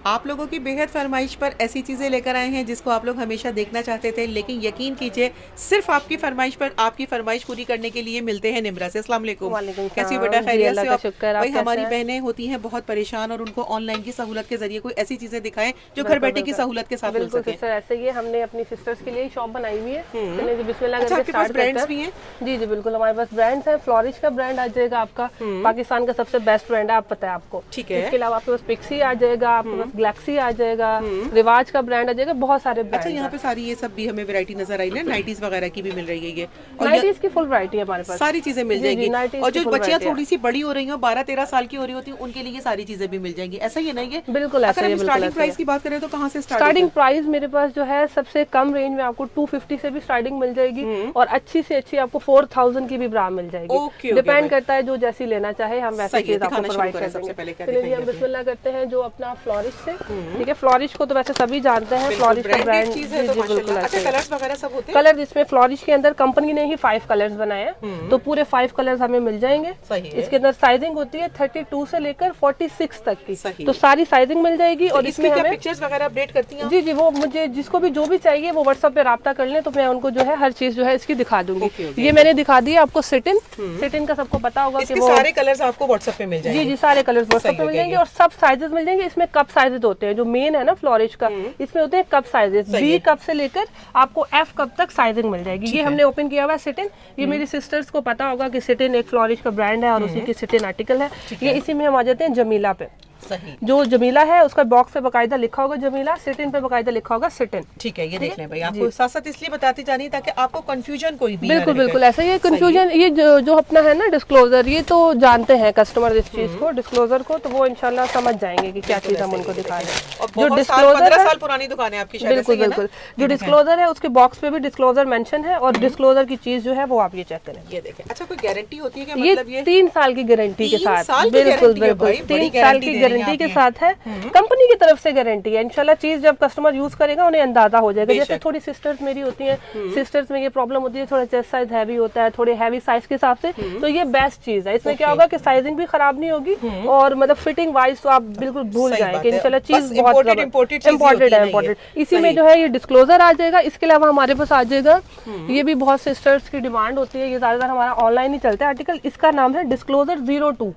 आप लोगों की बेहद फरमाइश पर ऐसी चीजें लेकर आए हैं जिसको आप लोग हमेशा देखना चाहते थे, लेकिन यकीन कीजिए सिर्फ आपकी फरमाइश पर आपकी फरमाइश पूरी करने के लिए मिलते हैं निम्रा से। अस्सलाम वालेकुम। कैसी हो बेटा, खैरियत से? आप भाई हमारी बहनें होती हैं बहुत परेशान और उनको ऑनलाइन की सहूलत के जरिए कोई ऐसी चीजें दिखाएं जो घर बैठे की सहूलत के साथ मिल सके। ऐसे ही हमने अपनी सिस्टर्स के लिए शॉप बनाई हुई है। अच्छा, आपके पास ब्रांड्स भी हैं? जी जी बिल्कुल, हमारे पास ब्रांड्स हैं। फ्लोरिश का ब्रांड आ जाएगा आपका, पाकिस्तान का सबसे बेस्ट ब्रांड है, आप पता है आपको। ठीक है। इसके अलावा आपके पास पिक्सी आ जाएगा, आपके पास गैलेक्सी आ जाएगा, रिवाज का ब्रांड आ जाएगा, बहुत सारे ब्रांड। अच्छा, यहाँ पे सारी ये सब भी हमें वैरायटी नजर आई ना, नाइटीज वगैरह की भी मिल रही है ये, और नाइटीज की फुल वैरायटी है हमारे पास, सारी चीजें मिल जाएंगी। और जो बच्चियां थोड़ी सी बड़ी हो रही हो, 12-13 साल की हो रही होती हैं, उनके लिए सारी चीजें भी मिल जाएंगी, ऐसा ही नहीं है? बिल्कुल ऐसा ही है। स्टार्टिंग प्राइस की बात करें तो कहाँ से स्टार्टिंग प्राइस मेरे पास जो है सबसे कम रेंज में आपको 250 से भी स्टार्टिंग मिल जाएगी, और अच्छी से अच्छी आपको 4000 की भी ब्रा मिल जाएगी। डिपेंड करता है जो जैसी लेना चाहे, हम वैसी चीज आपको प्रोवाइड कर देंगे। चलिए हम बिस्मिल्लाह करते हैं जो अपना फ्लोरिश से। ठीक है, फ्लोरिश को तो वैसे सभी जानते हैं, फ्लोरिश का ब्रांड चीज है। अच्छा, कलर्स वगैरह सब होते हैं? कलर जिसमें फ्लोरिश के अंदर कंपनी ने ही 5 कलर्स बनाए हैं, तो पूरे 5 कलर्स हमें मिल जाएंगे। इसके अंदर साइजिंग होती है 32 से लेकर 46 तक की, तो सारी साइजिंग मिल जाएगी। और इसमें हमें पिक्चर्स वगैरह अपडेट करती हैं? जी जी, वो मुझे जिसको भी जो भी चाहिए वो व्हाट्सएप पे राब्ता कर लें, तो मैं उनको जो है हर चीज जो है इसकी दिखा दूंगी। ये मैंने दिखा दी आपको सिटिन का, सबको पता होगा कि वो सारे कलर्स आपको व्हाट्सएप पे मिल जाएंगे। जी जी, सारे कलर्स व्हाट्सएप पे मिल जाएंगे, और सब साइजेस मिल जाएंगे। इसमें कप साइजेस होते हैं, जो मेन है ना फ्लोरिश का, इसमें होते हैं कप साइजेस, बी कप से लेकर आपको एफ कप तक साइजिंग मिल जाएगी। ये हमने ओपन किया हुआ है सिटिन। ये मेरी सिस्टर्स को पता होगा कि सिटिन एक फ्लोरिश का ब्रांड है और उसी की सिटिन आर्टिकल है। ये इसी में हम आ जाते हैं जमीला पे। सही। जो जमीला है उसका बॉक्स पे बकायदा लिखा होगा जमीला, सिटिन पे बकायदा लिखा होगा सिटिन। ठीक है, ये देख लें भाई, आपको साथ साथ इसलिए बताती जानी ताकि आपको कंफ्यूजन कोई भी बिल्कुल बिल्कुल ऐसा ही है। कंफ्यूजन ये जो अपना है ना डिस्क्लोजर, ये तो जानते हैं कस्टमर इस चीज को, डिस्क्लोजर को, तो वो इंशाल्लाह समझ जाएंगे कि क्या चीज हम उनको दिखा रहे हैं। जो डिस्क्लोजर 15 साल पुरानी दुकान है आपकी शायद। बिल्कुल बिल्कुल, जो डिस्क्लोजर है उसके बॉक्स पे भी डिस्क्लोजर मेंशन है, और डिस्क्लोजर की चीज जो है वो आप ये चेक करें। ये देखें। अच्छा, कोई गारंटी होती है क्या? मतलब ये 3 साल की गारंटी के साथ, बिल्कुल बिल्कुल 3 साल की गारंटी के साथ है। कंपनी की तरफ से गारंटी है। इंशाल्लाह चीज जब कस्टमर यूज करेगा उन्हें अंदाजा हो जाएगा। जैसे थोड़ी सिस्टर्स मेरी होती हैं, सिस्टर्स में ये प्रॉब्लम होती है, थोड़ा चेस्ट साइज हैवी होता है, थोड़े हैवी साइज के हिसाब से, तो ये बेस्ट चीज है। इसमें क्या होगा कि साइजिंग भी खराब नहीं होगी, और मतलब फिटिंग वाइज तो आप बिल्कुल भूल जाएं कि इंशाल्लाह चीज बहुत इम्पोर्टेड है, इम्पोर्टेड। इसी में जो है ये डिस्क्लोजर आ जाएगा। इसके अलावा हमारे पास आ जाएगा, ये भी बहुत सिस्टर्स की डिमांड होती है, ये ज्यादातर हमारा ऑनलाइन ही चलता है आर्टिकल। इसका नाम है डिस्क्लोजर 02।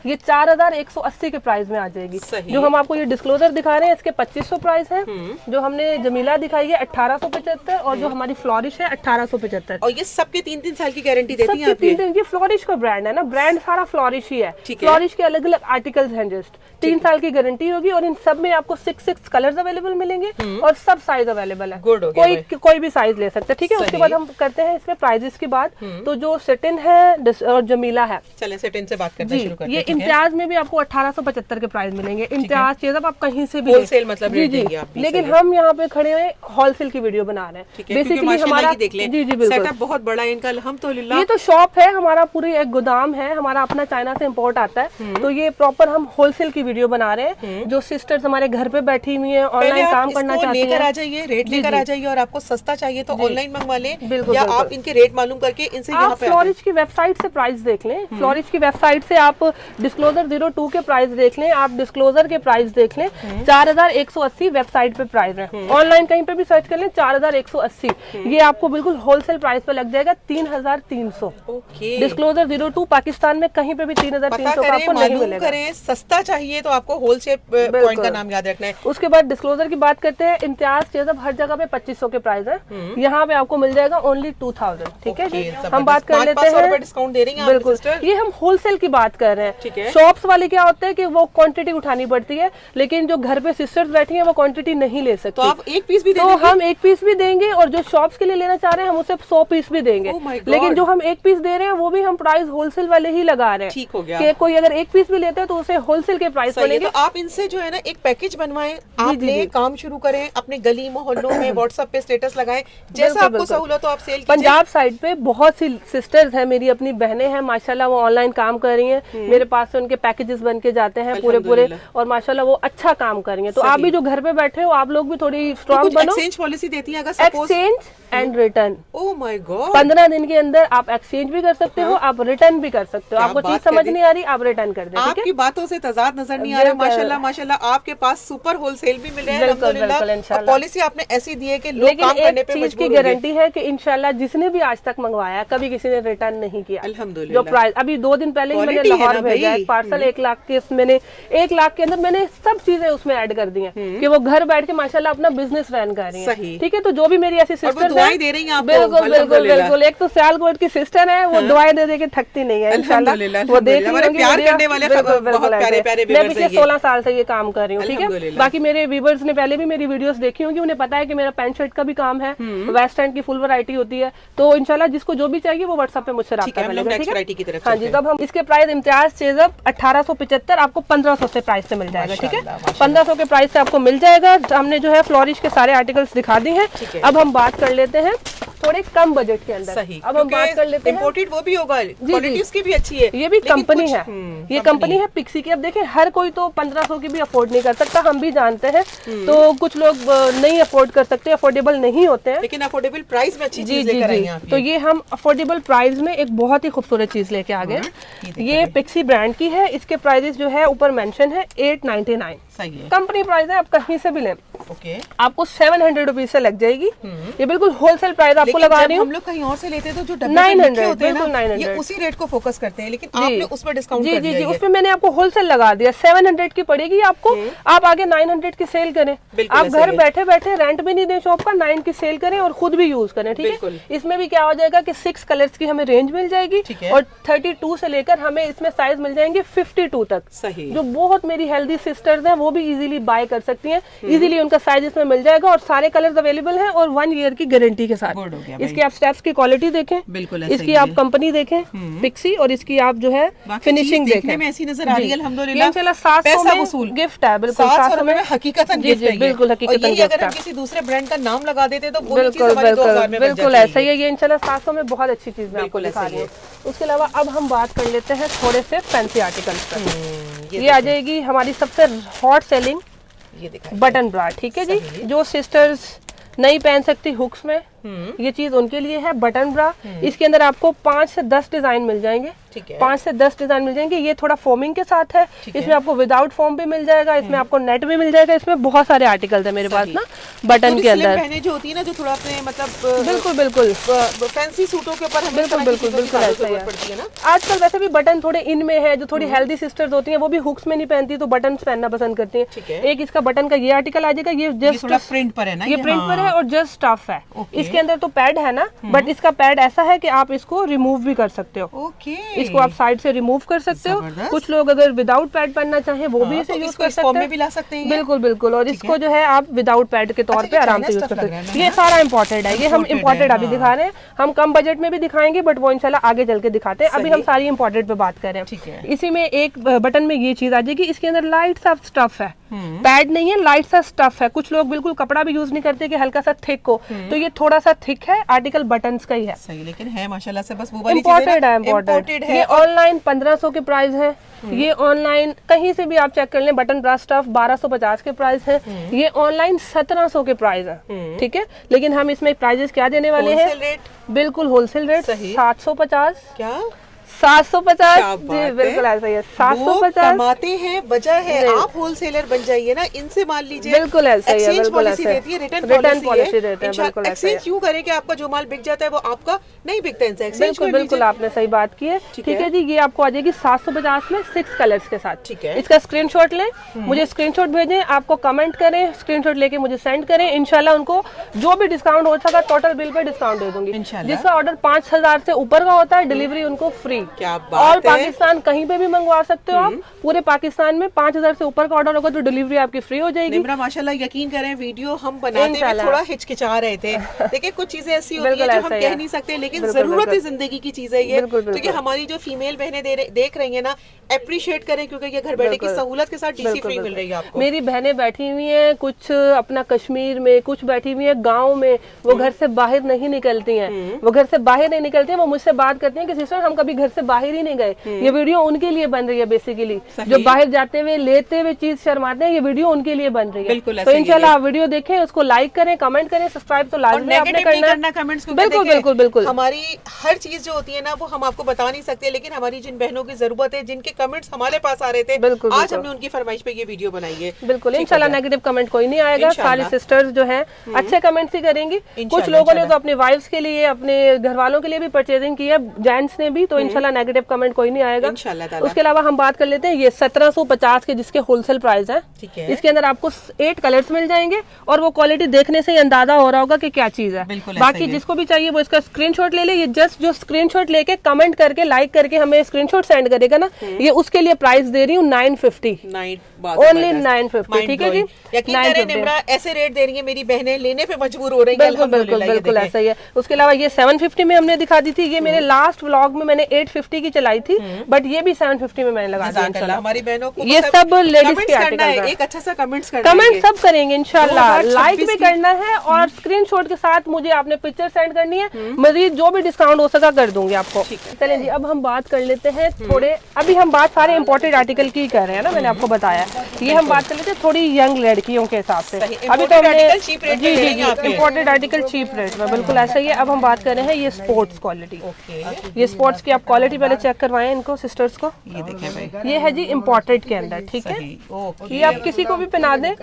ये 4180 के प्राइस में आ जाएगी। जो हम आपको ये डिस्क्लोजर दिखा रहे हैं इसके 2500 प्राइस है। जो हमने जमीला दिखाई है 1875, और जो हमारी फ्लोरिश है 1875। और ये सबके 3-3 साल की गारंटी देती हैं आप? ये फ्लोरिश का ब्रांड है ना, ब्रांड सारा फ्लोरिश ही है। फ्लोरिश के अलग अलग आर्टिकल्स हैं, जस्ट 3 साल की गारंटी होगी, और इन सब में आपको 6 कलर्स अवेलेबल मिलेंगे, और सब साइज अवेलेबल है। कोई भी साइज ले सकते हैं। ठीक है, उसके बाद हम करते हैं इसमें प्राइजेस की बात। तो जो सिटिन है और जमीला है, चले सिटिन से बात करना शुरू करते हैं। ये इम्तियाज में भी आपको 1875 के प्राइस मिलेंगे। इम्तियाज चीज आप कहीं से भी होलसेल मतलब जी जी, लेकिन हम यहाँ पे खड़े हैं होलसेल की वीडियो बना रहे हैं। बेसिकली हमारा जी जी बिल्कुल सेटअप बहुत बड़ा है इनका, अल्हम्दुलिल्लाह। ये तो शॉप है हमारा, पूरी एक गोदाम है हमारा, अपना चाइना से इम्पोर्ट आता है। तो ये प्रॉपर हम होलसेल की वीडियो बना रहे हैं। जो सिस्टर्स हमारे घर पे बैठी हुई है, ऑनलाइन काम करना चाहती है, लेकर आ जाइए, रेट लेकर आ जाइए, और आपको सस्ता चाहिए तो ऑनलाइन मंगवा लें, या आप इनके रेट मालूम करके इनसे यहाँ पे फ्लोरिश की वेबसाइट से प्राइस देख लें। फ्लोरिश की वेबसाइट से आप डिस्क्लोजर 02 के प्राइस देख लें, आप डिस्क्लोजर के प्राइस देख लें। 4180 वेबसाइट पे प्राइस है, ऑनलाइन कहीं पे भी सर्च कर लें 4180। ये आपको बिल्कुल होलसेल प्राइस पे लग जाएगा 3300। डिस्क्लोजर 02 पाकिस्तान में कहीं पे भी 3300 का आपको नहीं मिलेगा। सस्ता चाहिए तो आपको होलसेल पॉइंट का नाम याद रखना है। उसके बाद डिस्क्लोजर की बात करते हैं। इम्तियाज चेज़ब हर जगह पे 2500 के प्राइस है, यहाँ पे आपको मिल जाएगा ओनली 2000। ठीक है जी, हम बात कर लेते हैं, डिस्काउंट दे रही हैं बिल्कुल। ये हम होलसेल की बात कर रहे हैं। शॉप्स वाले क्या होते हैं कि वो क्वांटिटी उठानी पड़ती है, लेकिन जो घर पे सिस्टर्स बैठी हैं वो क्वांटिटी नहीं ले सकती। तो आप एक पीस भी तो हम एक पीस भी देंगे, और जो शॉप्स के लिए लेना चाह रहे हैं हम उसे 100 पीस भी देंगे। लेकिन जो हम एक पीस दे रहे हैं वो भी हम प्राइस होलसेल वाले ही लगा रहे हैं। ठीक हो गया। कि कोई अगर एक पीस भी लेते हैं तो उसे होलसेल के प्राइस पड़ेंगे। तो आप इनसे जो है ना एक पैकेज बनवाएं, आप ले काम शुरू करें, अपने गली मोहल्लों में व्हाट्सएप पे स्टेटस लगाएं, जैसा आपको सहूलत हो आप सेल कीजिए। पंजाब साइड पे बहुत सी सिस्टर्स हैं, मेरी अपनी बहनें हैं माशाल्लाह, वो ऑनलाइन काम कर रही हैं। मेरे पास से उनके पैकेजेस बन के जाते हैं पूरे, और माशाल्लाह वो अच्छा काम कर रही हैं। तो आप भी जो घर पे बैठे हो, आप लोग भी थोड़ी स्ट्रॉन्ग बनो। एक्सचेंज पॉलिसी देती है? अगर and return. Oh my God, 15 दिन के अंदर आप एक्सचेंज भी कर सकते हो, आप रिटर्न भी कर सकते हो। आपको चीज समझ नहीं आ रही, आप रिटर्न कर दें। आपकी बातों से तजाद नजर नहीं आ रहा। माशाल्लाह माशाल्लाह, आपके पास सुपर होलसेल भी मिले हैं अल्हम्दुलिल्लाह। पॉलिसी आपने ऐसी दी है कि लोग काम करने पे मजबूर की गारंटी है कि इंशाल्लाह जिसने भी आज तक मंगवाया कभी किसी ने रिटर्न नहीं किया अल्हम्दुलिल्लाह। जो प्राइस अभी 2 दिन पहले ही मैंने लाहौर भेजा एक पार्सल 1 लाख के, मैंने 1 लाख के अंदर मैंने सब चीजें उसमें ऐड कर दी हैं कि वो घर बैठ के माशाल्लाह अपना बिजनेस रन कर रही है। ठीक है, तो जो भी मेरी ऐसी सिस्टर दुआएं दे रही हैं आपको, बिल्कुल बिल्कुल बिल्कुल। एक तो सियालकोट की सिस्टर है, वो दुआएं दे के थकती नहीं है इंशाल्लाह। वो देख रही होंगी, प्यार करने वाले बहुत प्यारे प्यारे मैं पिछले 16 साल से ये काम कर रही हूँ। ठीक है, बाकी मेरे व्यूअर्स ने पहले भी मेरी वीडियोस देखी होंगी, उन्हें पता है कि मेरा पैंट शर्ट का भी काम है, वेस्ट एंड की फुल वैरायटी होती है। तो इंशाल्लाह जिसको जो भी चाहिए वो व्हाट्सएप पे मुझसे राब्ता करेगा। ठीक है, हाँ जी। तब हम इसके प्राइस इम्तियाज चेज़अप 1875 आपको 1500 से प्राइस से मिल जाएगा। ठीक है, 1500 के प्राइस से आपको मिल जाएगा। हमने जो है फ्लोरिश के सारे आर्टिकल्स दिखा दिए हैं। अब हम बात कर लेते हैं थोड़े कम बजट के अंदर। सही, अब हम बात कर लेते हैं इंपोर्टेड, वो भी होगा, क्वालिटी उसकी भी अच्छी है। ये भी कंपनी है, ये कंपनी है पिक्सी की। अब देखें, हर कोई तो 1500 की भी अफोर्ड नहीं कर सकता, हम भी जानते हैं। तो कुछ लोग नहीं अफोर्ड कर सकते, अफोर्डेबल नहीं होते हैं, लेकिन अफोर्डेबल प्राइस में अच्छी चीज लेकर आई हैं आप। तो ये हम अफोर्डेबल प्राइस में एक बहुत ही खूबसूरत चीज लेके आ गए। ये पिक्सी ब्रांड की है। इसके प्राइसेस जो है ऊपर मेंशन है 899। सही है, कंपनी प्राइस है, आप कहीं से भी लें ओके, आपको 700 रुपीज से लग जाएगी। ये बिल्कुल होलसेल प्राइस आपको लगा रही हूँ। हम लोग कहीं और से लेते हैं तो जो डब्बे 900 होते हैं ना, 900 ये उसी रेट को फोकस करते हैं, लेकिन आपने उस पर डिस्काउंट कर दिया है। उसमें मैंने आपको होलसेल लगा दिया। 700 की पड़ेगी आपको, आप आगे 900 की सेल करें। आप घर बैठे बैठे रेंट भी नहीं दें शॉप का, 9 की सेल करें और खुद भी यूज करें। ठीक है, इसमें भी क्या हो जाएगा कि 6 कलर्स की हमें रेंज मिल जाएगी और 32 से लेकर हमें इसमें साइज मिल जाएंगे 52 तक। सही, जो बहुत मेरी हेल्दी सिस्टर्स हैं वो भी इजीली बाय कर सकती हैं। इजीली उनका साइज इसमें मिल जाएगा और सारे कलर्स अवेलेबल हैं और 1 ईयर की गारंटी के साथ। इसकी आप स्टेप्स की क्वालिटी देखें, बिल्कुल इसकी आप कंपनी देखें पिक्सी, और इसकी आप जो है फिनिशिंग देखें में ऐसी नजर आ रही है अल्हम्दुलिल्लाह। 700 में गिफ्ट है, बिल्कुल 700 में हकीकतन गिफ्ट है, बिल्कुल हकीकतन गिफ्ट है। अगर हम किसी दूसरे ब्रांड का नाम लगा देते तो बिल्कुल ऐसा ही है। ये इंशाल्लाह 700 में बहुत अच्छी चीज मैं आपको दिखा रही हूँ। उसके अलावा अब हम बात कर लेते हैं थोड़े से फैंसी आर्टिकल्स पर। ये आ जाएगी हमारी सबसे हॉट सेलिंग बटन ब्रा। ठीक है जी, जो सिस्टर्स नहीं पहन सकती हुक्स में, ये चीज उनके लिए है। बटन ब्रा, इसके अंदर आपको 5 से 10 डिजाइन मिल जाएंगे। 5 से 10 डिजाइन मिल जाएंगे। ये थोड़ा फोमिंग के साथ है, इसमें आपको विदाउट फोम भी मिल जाएगा, इसमें आपको नेट भी मिल जाएगा। इसमें बहुत सारे आर्टिकल्स है मेरे पास ना बटन के अंदर। पहने जो होती है ना, जो थोड़ा अपने मतलब बिल्कुल बिल्कुल फैंसी सूटों के ऊपर बिल्कुल बिल्कुल बिल्कुल ऐसा ही है। आजकल वैसे भी बटन थोड़े इन में है, जो थोड़ी हेल्दी सिस्टर्स होती हैं वो भी हुक्स में नहीं पहनती, तो बटन पहनना पसंद करती हैं। एक इसका बटन का ये आर्टिकल आ जाएगा, ये जस्ट प्रिंट पर है ना, ये प्रिंट पर है और जस्ट स्टफ है। इसके अंदर तो पैड है ना, बट इसका पैड ऐसा है कि आप इसको रिमूव भी कर सकते हो। इसको आप साइड से रिमूव कर सकते हो। कुछ लोग अगर विदाउट पैड पहनना चाहें वो भी इसे यूज कर सकते हैं। बिल्कुल बिल्कुल, और इसको जो है आप विदाउट पैड के तौर पे आराम से यूज कर सकते हैं। ये सारा इम्पोर्टेड है, ये हम इम्पोर्टेड अभी दिखा रहे हैं। हम कम बजट में भी दिखाएंगे, बट वो इंशाल्लाह आगे चल के दिखाते हैं। अभी हम सारी इम्पोर्टेड पे बात कर रहे हैं। इसी में एक बटन में ये चीज आ जाएगी, इसके अंदर लाइट सा स्टफ है, पैड नहीं है, लाइट सा स्टफ है। कुछ लोग बिल्कुल कपड़ा भी यूज नहीं करते कि हल्का सा थिक हो, तो ये थोड़ा सा थिक है, आर्टिकल बटन्स का ही है। सही, लेकिन है माशाल्लाह से बस वो वाली इम्पोर्टेड है, इम्पोर्टेड है। ये ऑनलाइन 1500 के प्राइस है। ये ऑनलाइन कहीं से भी आप चेक कर लें, बटन ब्रा स्टफ 1250 के प्राइस है। ये ऑनलाइन 1700 के प्राइस है। ठीक है, लेकिन हम इसमें प्राइजेस क्या देने वाले हैं? बिल्कुल होलसेल रेट 750। क्या 750? जी बिल्कुल ऐसा ही है, 750 कमाते हैं। वजह है आप होलसेलर बन जाइए ना, इनसे मान लीजिए बिल्कुल ऐसा ही है, बिल्कुल ऐसा है। रिटर्न पॉलिसी देते हैं, बिल्कुल ऐसा है। क्यों करें कि आपका जो माल बिक जाता है वो आपका नहीं बिकता, इनसे एक्सचेंज बिल्कुल बिल्कुल आपने सही बात की है। ठीक है जी, ये आपको आ जाएगी 750 में 6 कलर्स के साथ। ठीक है, इसका स्क्रीनशॉट लें, मुझे स्क्रीनशॉट भेजें, आपको कमेंट करें, स्क्रीनशॉट लेके मुझे सेंड करें। इंशाल्लाह उनको जो भी डिस्काउंट हो सका टोटल बिल पे डिस्काउंट दे दूंगी। जिसका ऑर्डर 5000 से ऊपर का होता है डिलीवरी उनको फ्री। क्या और पाकिस्तान कहीं पे भी मंगवा सकते हो आप, पूरे पाकिस्तान में 5000 से ऊपर का ऑर्डर होगा तो डिलीवरी आपकी फ्री हो जाएगी। निम्रा माशाल्लाह यकीन करें, वीडियो हम बनाते में थोड़ा हिचकिचा रहे थे। देखिए कुछ चीजें ऐसी होती है जो हम कह नहीं सकते, लेकिन जरूरत है जिंदगी की चीज है ये। क्योंकि हमारी जो फीमेल बहनें देख रही है ना, अप्रिशिएट करें, क्योंकि ये घर बैठे की सहूलत के साथ डीसी फ्री मिल रही है आपको। मेरी बहनें बैठी हुई हैं कुछ अपना कश्मीर में, कुछ बैठी हुई है गाँव में, वो घर से बाहर नहीं निकलती हैं। वो घर से बाहर नहीं निकलती हैं, वो मुझसे बात करती हैं कि सिस्टर हम कभी घर से बाहर ही नहीं गए। ये वीडियो उनके लिए बन रही है बेसिकली, जो बाहर जाते हुए लेते हुए चीज शर्माते हैं, ये वीडियो उनके लिए बन रही है। तो इंशाल्लाह आप वीडियो देखें, उसको लाइक करें, कमेंट करें, सब्सक्राइब तो लाजमी आपने करना कमेंट्स को। बिल्कुल बिल्कुल बिल्कुल। हमारी हर चीज जो होती है ना वो हम आपको बता नहीं सकते, लेकिन हमारी जिन बहनों की जरूरत है, जिनके कमेंट्स हमारे पास आ रहे थे, आज हमने उनकी फरमाइश पे ये वीडियो बनाई है। बिल्कुल, इंशाल्लाह नेगेटिव कमेंट कोई नहीं आएगा, सारी सिस्टर्स जो है अच्छे कमेंट्स ही करेंगी। कुछ लोगों ने तो अपने वाइफ्स के लिए, अपने घर वालों के लिए भी परचेजिंग की है, जेंट्स ने भी, तो इंशाल्लाह नेगेटिव कमेंट कोई नहीं आएगा। उसके अलावा हम बात कर लेते हैं ये 1750 के जिसके होलसेल प्राइस है। इसके अंदर आपको 8 कलर्स मिल जाएंगे और वो क्वालिटी देखने से ही अंदाजा हो रहा होगा कि क्या चीज है। बाकी जिसको भी चाहिए वो इसका स्क्रीनशॉट ले ले। ये जस्ट जो स्क्रीनशॉट लेके कमेंट करके लाइक करके हमें स्क्रीनशॉट सेंड करेगा ना, ये उसके लिए प्राइस दे रही हूँ 950, ओनली 950। ठीक है जी, यकीन करें निम्रा ऐसे रेट दे रही है, मेरी बहनें लेने पे मजबूर हो रही हैं। बिल्कुल बिल्कुल बिल्कुल ऐसा ही है। उसके अलावा ये 750 में हमने दिखा दी थी, ये मेरे लास्ट व्लॉग में मैंने 850 की चलाई थी, बट ये भी 750 में मैंने लगा दिया इंशाल्लाह। हमारी बहनों को ये सब लेडीज के आर्टिकल है, एक अच्छा सा कमेंट सब करेंगे इंशाल्लाह, लाइक भी करना है और स्क्रीनशॉट के साथ मुझे आपने पिक्चर सेंड करनी है, मजीद जो भी डिस्काउंट हो सका कर दूंगी आपको। चलें जी, अब हम बात कर लेते हैं थोड़े, अभी हम बात सारे इम्पोर्टेड आर्टिकल की कर रहे हैं ना, मैंने आपको बताया। ये हम बात कर लेते हैं थोड़ी यंग लड़कियों के हिसाब से। अभी तो हमने जी जी जी इम्पोर्टेड आर्टिकल चीप रेट में, बिल्कुल ऐसा ही है। अब हम बात कर रहे हैं ये स्पोर्ट्स क्वालिटी। ये स्पोर्ट्स की आप क्वालिटी पहले चेक करवाएं इनको सिस्टर्स को। ये देखें भाई, ये है जी इम्पोर्टेड के अंदर, ठीक है। ये आप किसी को भी पहना दें,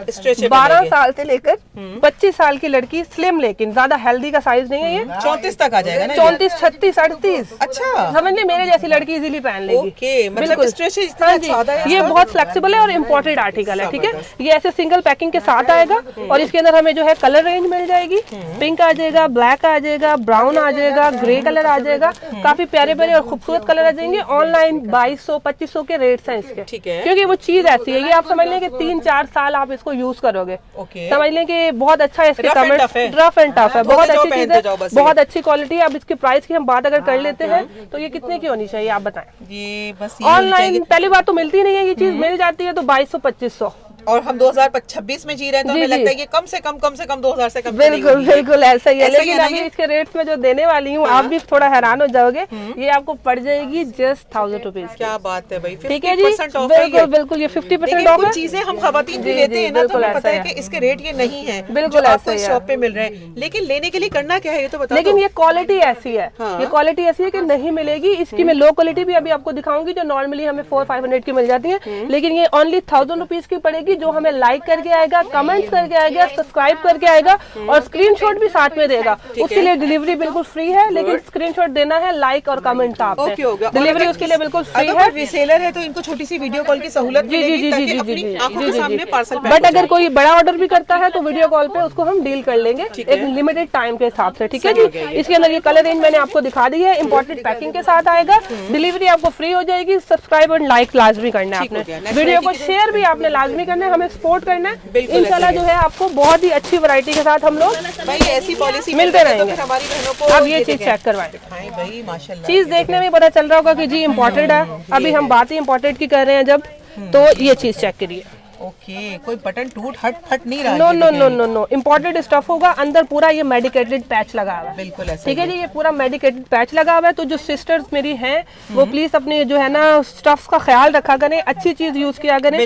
12 साल से लेकर 25 साल की लड़की, स्लिम लेकिन ज्यादा हेल्दी का साइज नहीं है ये। 34 तक आ जाएगा ना, 34, 36, 38। अच्छा, समझ ले मेरे जैसी लड़की इजीली पहन लेगी। मतलब स्ट्रेच इतना ज्यादा है, ये बहुत फ्लेक्सिबल है और इम्पोर्टेड आर्टिकल है, ठीक है। ये ऐसे सिंगल पैकिंग के साथ आएगा और इसके अंदर हमें जो है कलर रेंज मिल जाएगी। पिंक आ जाएगा, ब्लैक आ जाएगा, ब्राउन आ जाएगा, ग्रे कलर आ जाएगा, काफी प्यारे प्यारे और खूबसूरत कलर आ जाएंगे। ऑनलाइन 2200-2500 के रेट्स हैं इसके, ठीक है, क्योंकि वो चीज ऐसी है, ये आप समझ लें कि 3-4 साल आप इसको यूज करोगे, समझ लें कि बहुत अच्छा है। इसके कमेंट रफ एंड टफ है, बहुत अच्छी चीज है, बहुत अच्छी क्वालिटी है। अब इसकी प्राइस की हम बात अगर कर लेते हैं तो ये कितने की होनी चाहिए आप बताएं। ये बस ऑनलाइन पहली बार तो मिलती नहीं है ये चीज, मिल जाती है तो 2200-2500, और हम 2026 में जी रहे हैं तो हमें लगता है कि कम से कम 2000 से कम। बिल्कुल बिल्कुल ऐसा ही है। लेकिन अभी इसके रेट्स में जो देने वाली हूँ आप भी थोड़ा हैरान हो जाओगे, ये आपको पड़ जाएगी जस्ट 1000 रुपीज। क्या बात है भाई, ठीक है जी, बिल्कुल बिल्कुल ये 50% ऑफ है। चीजें हम खवातीन भी लेते हैं ना, तो हमें पता है कि इसके रेट ये नहीं है, बिल्कुल आपको इस शॉप पे मिल रहे हैं, लेकिन लेने के लिए करना क्या है ये तो बताओ। लेकिन ये क्वालिटी ऐसी है, ये क्वालिटी ऐसी है कि नहीं मिलेगी। इसकी मैं लो क्वालिटी भी अभी आपको दिखाऊंगी जो नॉर्मली हमें 400-500 की मिल जाती है, लेकिन ये ओनली 1000 रुपीज की पड़ेगी, जो हमें लाइक करके आएगा, कमेंट्स करके आएगा, सब्सक्राइब करके आएगा और स्क्रीनशॉट भी साथ में देगा। उसके लिए डिलीवरी बिल्कुल फ्री है, लेकिन स्क्रीनशॉट देना है लाइक और कमेंट का आपने। डिलीवरी उसके लिए बिल्कुल फ्री है। रीसेलर है तो इनको छोटी सी वीडियो कॉल की सहूलत मिलेगी ताकि अपनी आंखों के सामने पार्सल। बट अगर कोई बड़ा ऑर्डर भी करता है तो वीडियो कॉल पे उसको हम डील कर लेंगे एक लिमिटेड टाइम के हिसाब से, ठीक है जी। इसके अंदर ये कलर रेंज मैंने आपको दिखा दी है, इंपोर्टेड पैकिंग के साथ आएगा, डिलीवरी आपको फ्री हो जाएगी। सब्सक्राइब और लाइक लाजमी करना है आपने, वीडियो को शेयर भी आपने लाजमी करना है, हमें सपोर्ट करना है। इंशाल्लाह जो है आपको बहुत ही अच्छी वैरायटी के साथ हम लोग भाई ऐसी पॉलिसी मिलते रहेंगे। तो हमारी बहनों को अब ये चीज चेक करवाएं भाई, माशाल्लाह चीज देखने में पता चल रहा होगा कि जी इम्पोर्टेड है। अभी हम बात ही इम्पोर्टेड की कर रहे हैं जब, तो ये चीज चेक करिए। ओके, कोई बटन टूट हट फट नहीं रहा। No no no no no, imported stuff होगा, अंदर पूरा ये मेडिकेटेड पैच लगा हुआ है, बिल्कुल ऐसा, ठीक है जी। ये पूरा मेडिकेटेड पैच लगा हुआ है, तो जो सिस्टर्स मेरी हैं वो प्लीज अपने जो है ना स्टफ्स का ख्याल रखा करें, अच्छी चीज यूज किया करें,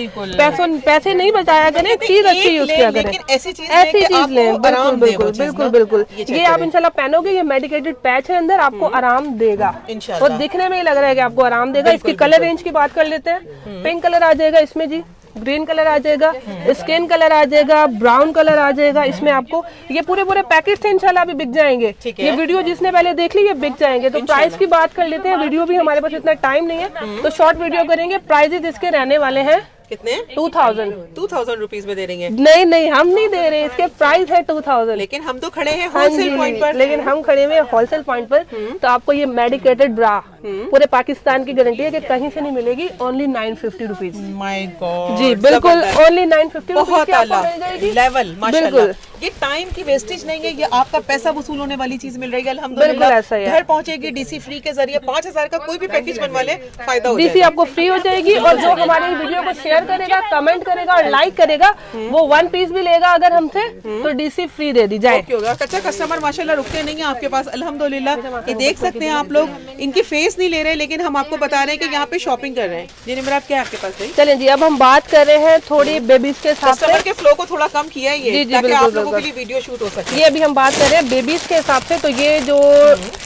पैसे नहीं बचाया करें, चीज अच्छी यूज किया करें, ऐसी चीज लें। बिल्कुल बिल्कुल बिल्कुल बिल्कुल, ये आप इंशाल्लाह पहनोगे, ये मेडिकेटेड पैच है अंदर, आपको आराम देगा और दिखने में ही लग रहा है कि आपको आराम देगा। इसकी कलर रेंज की बात कर लेते हैं। पिंक कलर आ जाएगा इसमें जी, ग्रीन कलर आ जाएगा, स्किन कलर आ जाएगा, ब्राउन कलर आ जाएगा। इसमें आपको ये पूरे पैकेट से इंशाल्लाह अभी बिक जाएंगे। ये वीडियो जिसने पहले देख ली ये बिक जाएंगे। तो प्राइस की बात कर लेते हैं, वीडियो भी हमारे पास इतना टाइम नहीं है तो शॉर्ट वीडियो करेंगे। प्राइजेस इसके रहने वाले हैं कितने? 2000 रुपीज में दे देंगे। नहीं नहीं, हम नहीं दे रहे, इसके प्राइस है 2000। लेकिन हम तो खड़े हैं होलसेल पॉइंट पर। लेकिन हम खड़े हुए होलसेल पॉइंट पर, तो आपको ये मेडिकेटेड ब्रा पूरे पाकिस्तान की गारंटी है कि कहीं से नहीं मिलेगी, ओनली 950 रुपीज। माय गॉड जी बिल्कुल, ओनली 950 रुपीज की आपको मिल जाएगी। लेवल माशाल्लाह। ये टाइम की वेस्टेज नहीं है, ये आपका पैसा वसूल होने वाली चीज मिल रही है बिल्कुल अल्हम्दुलिल्लाह। ऐसा ही है। घर पहुंचेगी डीसी फ्री के जरिए, 5000 का कोई भी पैकेज बनवा ले, फायदा हो डीसी जाएगा। आपको फ्री हो जाएगी, और जो हमारी वीडियो को शेयर करेगा, कमेंट करेगा और लाइक करेगा, वो 1 पीस भी लेगा अगर हमसे, तो डीसी फ्री दे दी जाए। ओके होगा। कच्चा कस्टमर माशाल्लाह रुकते नहीं है आपके पास अल्हम्दुलिल्लाह। ये देख सकते हैं आप लोग, इनकी फेस नहीं ले रहे, लेकिन हम आपको बता रहे हैं कि यहाँ पे शॉपिंग कर रहे हैं। जी निम्रा, क्या है आपके पास भाई? चलें जी, अब हम बात कर रहे हैं थोड़ी बेबीज के हिसाब से। कस्टमर के फ्लो को थोड़ा कम किया है ये, जी, जी, ताकि बिल्कुल, आप लोगों के बिल्कुल। लिए वीडियो शूट हो सके। ये अभी हम बात कर रहे हैं बेबीज के हिसाब से, तो ये जो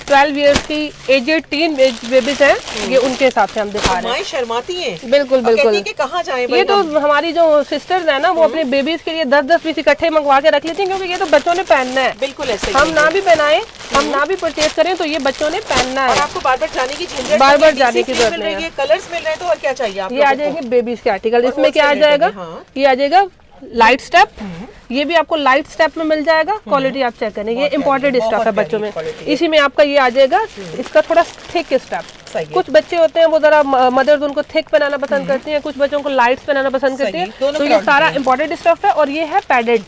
12 इयर्स की एजेड टीन बेबीज हैं, ये उनके हिसाब से हम दिखा रहे हैं। माएं शर्माती हैं, बिल्कुल बिल्कुल। कहाँ जाए ये तो हमारी जो सिस्टर्स है ना, वो अपने बेबीज के लिए 10-10 पीस इकट्ठे मंगवा के रख लेती हैं, क्योंकि ये तो बच्चों ने पहनना है। बिल्कुल ऐसे हम ना भी पहनाएं, हम ना भी परचेज करें, तो ये बच्चों ने पहनना और है। आपको बार बार जाने की झंझट, बार-बार जाने की जरूरत नहीं है। कलर्स मिल रहे हैं, तो और क्या चाहिए आपको? ये आ जाएंगे बेबीज के आर्टिकल। और इसमें क्या आ wholesale जाएगा? रेट में, हाँ। ये आ जाएगा लाइट स्टेप। ये भी आपको लाइट स्टेप में मिल जाएगा। क्वालिटी आप चेक करें, ये इम्पोर्टेड स्टफ है बच्चों में। इसी में आपका ये आ जाएगा, इसका थोड़ा थिक स्टेप। कुछ बच्चे होते हैं वो जरा मदर्स उनको थिक पहनाना पसंद करती हैं, कुछ बच्चों को लाइट्स पहनाना पसंद करती हैं, तो ये सारा इम्पोर्टेड स्टफ है। और ये है पैडेड,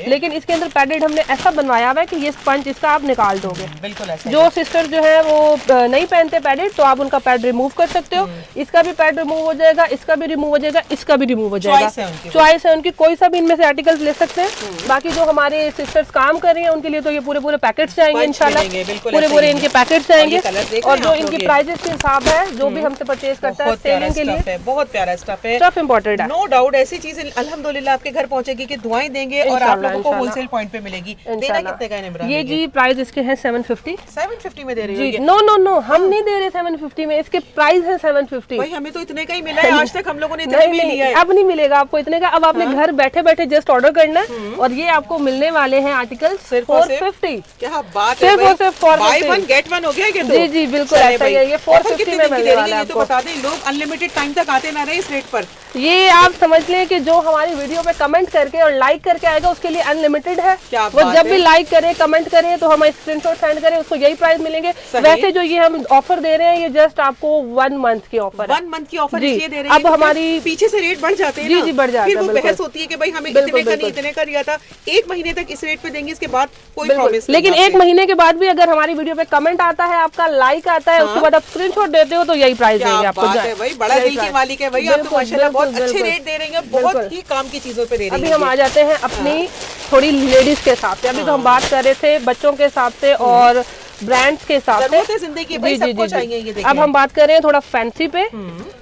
लेकिन इसके अंदर पैडेड हमने ऐसा बनवाया हुआ है कि ये स्पंज इसका आप निकाल दोगे। बिल्कुल ऐसा। जो सिस्टर जो है वो नहीं पहनते पैडेड, तो आप उनका पैड रिमूव कर सकते हो। इसका भी पैड रिमूव हो जाएगा, इसका भी रिमूव हो जाएगा, इसका भी रिमूव हो जाएगा। चॉइस है उनकी, कोई सा भी इनमें से आर्टिकल्स ले सकते हैं। बाकी जो हमारे सिस्टर्स काम कर रही हैं, उनके लिए तो ये पूरे पूरे पैकेट्स जाएंगे इंशाल्लाह, पूरे इनके पैकेट्स जाएंगे। और जो इनकी प्राइजेस के हिसाब है, जो भी हमसे परचेज करता है सेलिंग के लिए, बहुत प्यारा स्टफ है, स्टफ इम्पोर्टेड है। No doubt. ऐसी चीज अल्हम्दुलिल्लाह आपके घर पहुंचेगी कि दुआएं देंगे और आप लोगों को होलसेल पॉइंट पे मिलेगी। देना कितने का है निम्रा? ये जी प्राइस इसके हैं 750। 750 में दे रही जी, हो? नो नो नो, हम नहीं दे रहे 750 में, इसके प्राइस है 750। भाई हमें तो इतने का ही मिला है, आज तक हम लोगों ने इतना नहीं भी नहीं, लिया है। अब नहीं मिलेगा आपको इतने का। अब आपने घर बैठे बैठे जस्ट ऑर्डर करना है, और ये आपको मिलने वाले हैं आर्टिकल 450। क्या बात है, सिर्फ और सिर्फ 450। बाय वन गेट वन हो गया ये तो। जी जी बिल्कुल ऐसा ही है। ये 450 में मिलने वाला है ये तो बता दें, लोग अनलिमिटेड टाइम तक आते ना रहे इस रेट पर। ये आप समझ लें कि जो हमारी वीडियो पे कमेंट करके और लाइक करके आएगा, उसके लिए अनलिमिटेड है। वो जब भी लाइक करे, कमेंट करे, तो हम स्क्रीनशॉट सेंड करें, उसको यही प्राइस मिलेंगे। वैसे जो ये हम ऑफर दे रहे हैं, ये जस्ट आपको 1 मंथ की ऑफर है। 1 मंथ की ऑफर इसलिए दे रहे हैं। अब हमारी पीछे से रेट बढ़ जाते हैं। जी जी बढ़ जाता है। फिर वो बहस होती है कि भाई हमें इतने का नहीं, इतने का दिया था। 1 महीने तक इस रेट पे देंगे, इसके बाद कोई प्रॉमिस। लेकिन 1 महीने के बाद भी अगर हमारी वीडियो पे कमेंट आता है, आपका लाइक आता है, उसके बाद आप स्क्रीनशॉट देते हो, तो यही प्राइस देंगे आपको। भाई बड़ा दिल की मालिक है भाई, आप तो माशाल्लाह बहुत अच्छे रेट दे रही हैं, बहुत ही काम की चीजों पे दे रही हैं। अभी हम आ जाते हैं अपनी थोड़ी लेडीज के हिसाब से। अभी तो हम बात कर रहे थे बच्चों के हिसाब से और ब्रांड्स के हिसाब से। जिंदगी भाई सबको चाहिए ये देखिए। अब हम बात कर रहे हैं थोड़ा फैंसी पे।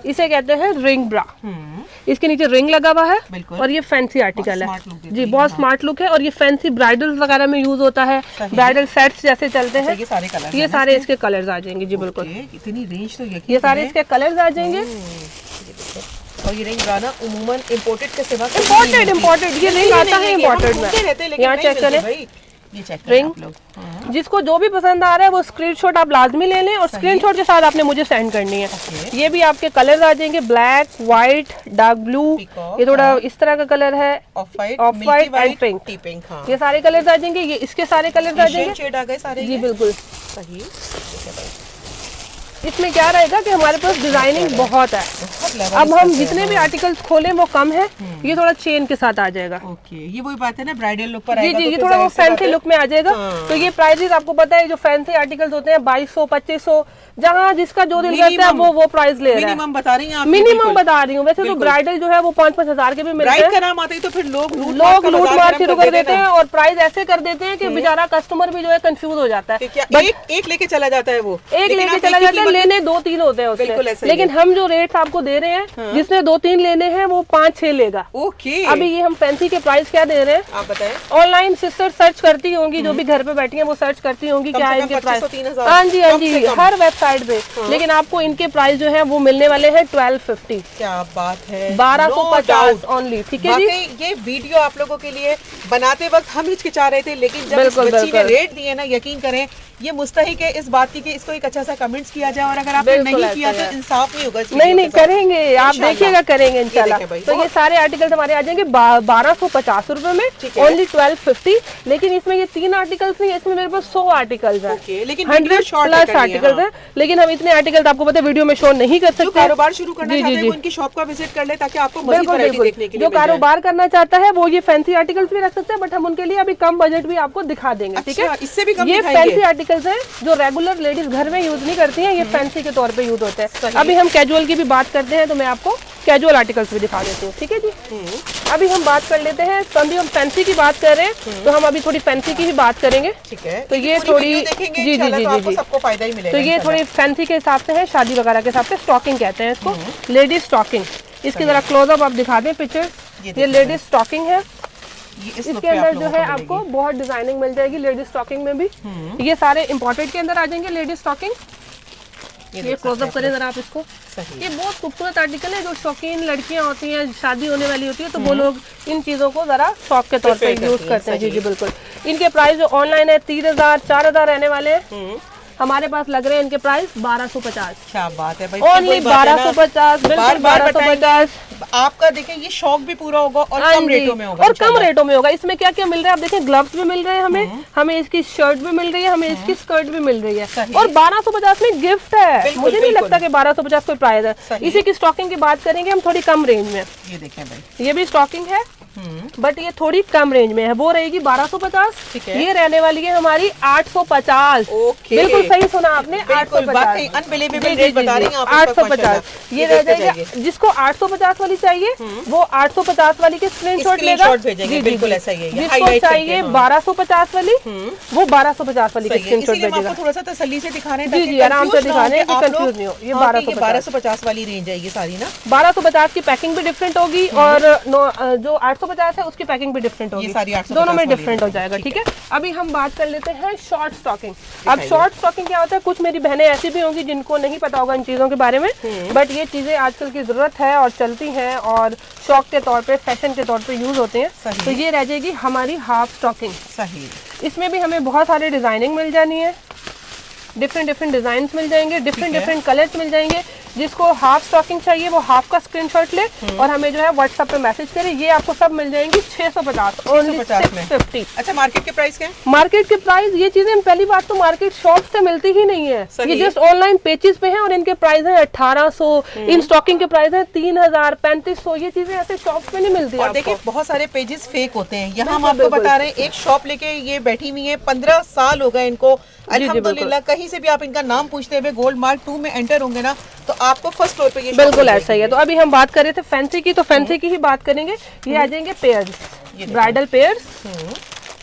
इसे कहते हैं रिंग ब्रा। इसके नीचे रिंग लगा हुआ है, और ये फैंसी आर्टिकल है जी, बहुत स्मार्ट लुक है। और ये फैंसी ब्राइडल्स वगैरह में यूज होता है, ब्राइडल सेट्स जैसे चलते हैं। ये सारे इसके कलर्स आ जाएंगे जी, बिल्कुल। इतनी रेंज तो ये सारे इसके कलर्स आ जाएंगे। और ये रिंग ब्रा ना उमूमन इंपोर्टेड के सिवा इम्पोर्टेड ये रिंग आता है इम्पोर्टेड में। यहाँ चेक करें रिंग, जिसको जो भी पसंद आ रहा है वो स्क्रीनशॉट आप लाजमी ले लें, और स्क्रीनशॉट के साथ आपने मुझे सेंड करनी है। ये भी आपके कलर्स आ जाएंगे, ब्लैक, व्हाइट, डार्क ब्लू, ये थोड़ा इस तरह का कलर है, ऑफ वाइट एंड पिंक। ये सारे कलर्स आ जाएंगे। ये इसके सारे कलर्स आ जाएंगे जी, बिल्कुल सही। इसमें क्या रहेगा कि हमारे पास डिजाइनिंग बहुत है। अब हम जितने भी आर्टिकल्स खोलें वो कम है। ये थोड़ा चेन के साथ आ जाएगा। ओके, ये वही बात है ना, ब्राइडल लुक पर जी जी, ये थोड़ा वो फैंसी लुक में आ जाएगा। तो ये प्राइसेस आपको पता है, जो फैंसी आर्टिकल्स होते हैं 2200 2500, जहाँ जिसका जो दिल करता है वो प्राइस ले रहा है। मिनिमम बता रही हैं आप? मिनिमम बता रही हूँ। वैसे तो ब्राइडल जो है वो 5-5 हजार के भी मिलते हैं। का नाम आता है तो फिर लोग लूट मार शुरू कर देते हैं, और प्राइस ऐसे कर देते हैं कि बेचारा कस्टमर भी जो है कंफ्यूज हो जाता है। एक लेके चला जाता है, वो एक लेके चला जाता है, लेने 2-3 होते हैं उसमें। लेकिन हम जो रेट्स आपको दे रहे हैं, जिसने 2-3 लेने हैं वो 5-6 लेगा। ओके, अभी ये हम फैंसी के प्राइस क्या दे रहे हैं आप बताएं। ऑनलाइन सिस्टर सर्च करती होंगी, जो भी घर पे बैठी हैं वो सर्च करती होंगी क्या है इनके प्राइस। हाँ जी हाँ जी, हर वेबसाइट पे। लेकिन आपको इनके प्राइस जो है वो मिलने वाले हैं 1250। क्या बात है, 1250 ओनली। ठीक है जी। ये वीडियो आप लोगों के लिए बनाते वक्त हम हिचकिचा रहे थे, लेकिन जब इस बच्ची ने रेट दिए ना, यकीन करें ये मुस्तहिक है इस बात की कि इसको एक अच्छा सा कमेंट्स किया जाए किया और अगर आपने नहीं किया तो इंसाफ नहीं होगा। नहीं करेंगे, आप देखिएगा, करेंगे इंशाल्लाह। तो ये सारे आर्टिकल हमारे आ जाएंगे 1250 रुपए में, ओनली 1250। लेकिन इसमें ये 3 आर्टिकल्स नहीं है, इसमें मेरे पास 100 आर्टिकल्स है, लेकिन 100+ आर्टिकल्स है। लेकिन हम इतने आर्टिकल आपको पता है वीडियो में शो नहीं कर सकते। कारोबार शुरू करना चाहते हैं वो उनकी शॉप का विजिट कर ले ताकि आपको मजीद वैरायटी देखने के लिए। जो कारोबार करना चाहता है वो ये फैंसी आर्टिकल्स भी रख सकते हैं, बट हम उनके लिए अभी कम बजट भी आपको दिखा देंगे। ठीक है, इससे भी कम ये फैंसी आर्टिकल्स हैं जो रेगुलर लेडीज घर में यूज नहीं करती हैं, ये फैंसी के तौर पे यूज होते हैं। अभी हम कैजुअल की भी बात करते हैं तो मैं आपको कैजुअल आर्टिकल्स भी दिखा देती हूँ। ठीक है जी, अभी हम बात कर लेते हैं। तो अभी हम फैंसी की बात कर रहे हैं तो हम अभी थोड़ी फैंसी की ही बात करेंगे। ठीक है, तो ये थोड़ी जी सबको फायदा ही मिलेगा। तो ये थोड़ी फैंसी के हिसाब से है, शादी वगैरह के हिसाब से स्टॉकिंग कहते हैं इसको, लेडीज स्टॉकिंग। इसकी जरा क्लोजअप आप दिखा दें पिक्चर, ये लेडीज स्टॉकिंग है। इसके अंदर जो है आपको बहुत डिजाइनिंग मिल जाएगी लेडीज स्टॉकिंग में भी। ये सारे इम्पोर्टेड के अंदर आ जाएंगे लेडीज स्टॉकिंग। ये क्लोजअप करें जरा आप इसको। ये बहुत खूबसूरत आर्टिकल है, जो शौकीन लड़कियां होती हैं, शादी होने वाली होती है, तो वो लोग इन चीजों को जरा शौक के तौर पे यूज करते हैं। जी बिल्कुल। इनके प्राइस जो ऑनलाइन है 3000 4000 रहने वाले हैं, हमारे पास लग रहे हैं इनके प्राइस 1250। क्या बात है भाई, ओनली 1250, बिल्कुल 1250। आपका देखें ये शौक भी पूरा होगा और कम रेटों में होगा। और कम रेटों में होगा। इसमें क्या क्या मिल रहा है आप देखें, ग्लव्स भी मिल रहे हैं हमें इसकी शर्ट भी मिल रही है, हमें इसकी स्कर्ट भी मिल रही है, और 1250 में गिफ्ट है। मुझे नहीं लगता कि 1250 कोई प्राइस है। इसी की स्टॉकिंग की बात करेंगे हम थोड़ी कम रेंज में। ये देखें भाई, ये भी स्टॉकिंग है बट ये थोड़ी कम रेंज में है, वो रहेगी 1250। ये रहने वाली है हमारी 850। बिल्कुल सही सुना आपने, 850 अनबिलीवेबल रेट बता रही हैं आप। 850 ये रह जाएगा। जिसको 850 वाली चाहिए वो 850 वाली के स्क्रीनशॉट लेगा। बिल्कुल ऐसा ही है। जिसको चाहिए 1250 वाली वो 1250 वाली के स्क्रीनशॉट भेजेगा। थोड़ा सा तसल्ली से दिखाने, जी आराम से दिखाने, कंफ्यूज नहीं हो। ये 1250 वाली रेंज है ये सारी ना। 1250 की पैकिंग भी डिफरेंट होगी और जो 850 है उसकी पैकिंग भी डिफरेंट होगी, दोनों में डिफरेंट हो जाएगा। ठीक है, अभी हम बात कर लेते हैं शॉर्ट स्टॉकिंग। अब शॉर्ट स्टॉकिंग क्या होता है, कुछ मेरी बहनें ऐसी भी होंगी जिनको नहीं पता होगा इन चीजों के बारे में, बट ये चीजें आजकल की जरूरत है और चलती हैं और शौक के तौर पे, फैशन के तौर पे यूज होते हैं। तो ये रह जाएगी हमारी हाफ स्टॉकिंग। सही, इसमें भी हमें बहुत सारी डिजाइनिंग मिल जानी है, डिफरेंट डिजाइन मिल जाएंगे, डिफरेंट कलर्स मिल जाएंगे। जिसको हाफ स्टॉकिंग चाहिए वो हाफ का स्क्रीनशॉट ले और हमें जो है व्हाट्सएप पे मैसेज करे। ये आपको सब मिल जाएंगी 650 ओनली 650। अच्छा, मार्केट के प्राइस क्या है? मार्केट के प्राइस, ये चीजें पहली बात तो मार्केट शॉप से मिलती ही नहीं है, ये जस्ट ऑनलाइन पेजेस पे है और इनके प्राइस है 1800। इन स्टॉकिंग के प्राइस है 3000 3500। ये चीजें ऐसे शॉप पे नहीं मिलती। और देखिए बहुत सारे पेजेस फेक होते हैं। यहाँ हम आपको बता रहे हैं, एक शॉप लेके ये बैठी हुई है, 15 साल हो गए इनको अल्हम्दुलिल्लाह। कहीं से भी आप इनका नाम पूछते हुए गोल्ड मार्क 2 में एंटर होंगे ना तो आपको फर्स्ट फ्लोर पे ये बिल्कुल ऐसा ही है। तो अभी हम बात कर रहे थे फैंसी की, तो फैंसी की ही बात करेंगे। ये आ जाएंगे पेयर्स, ब्राइडल पेयर्स।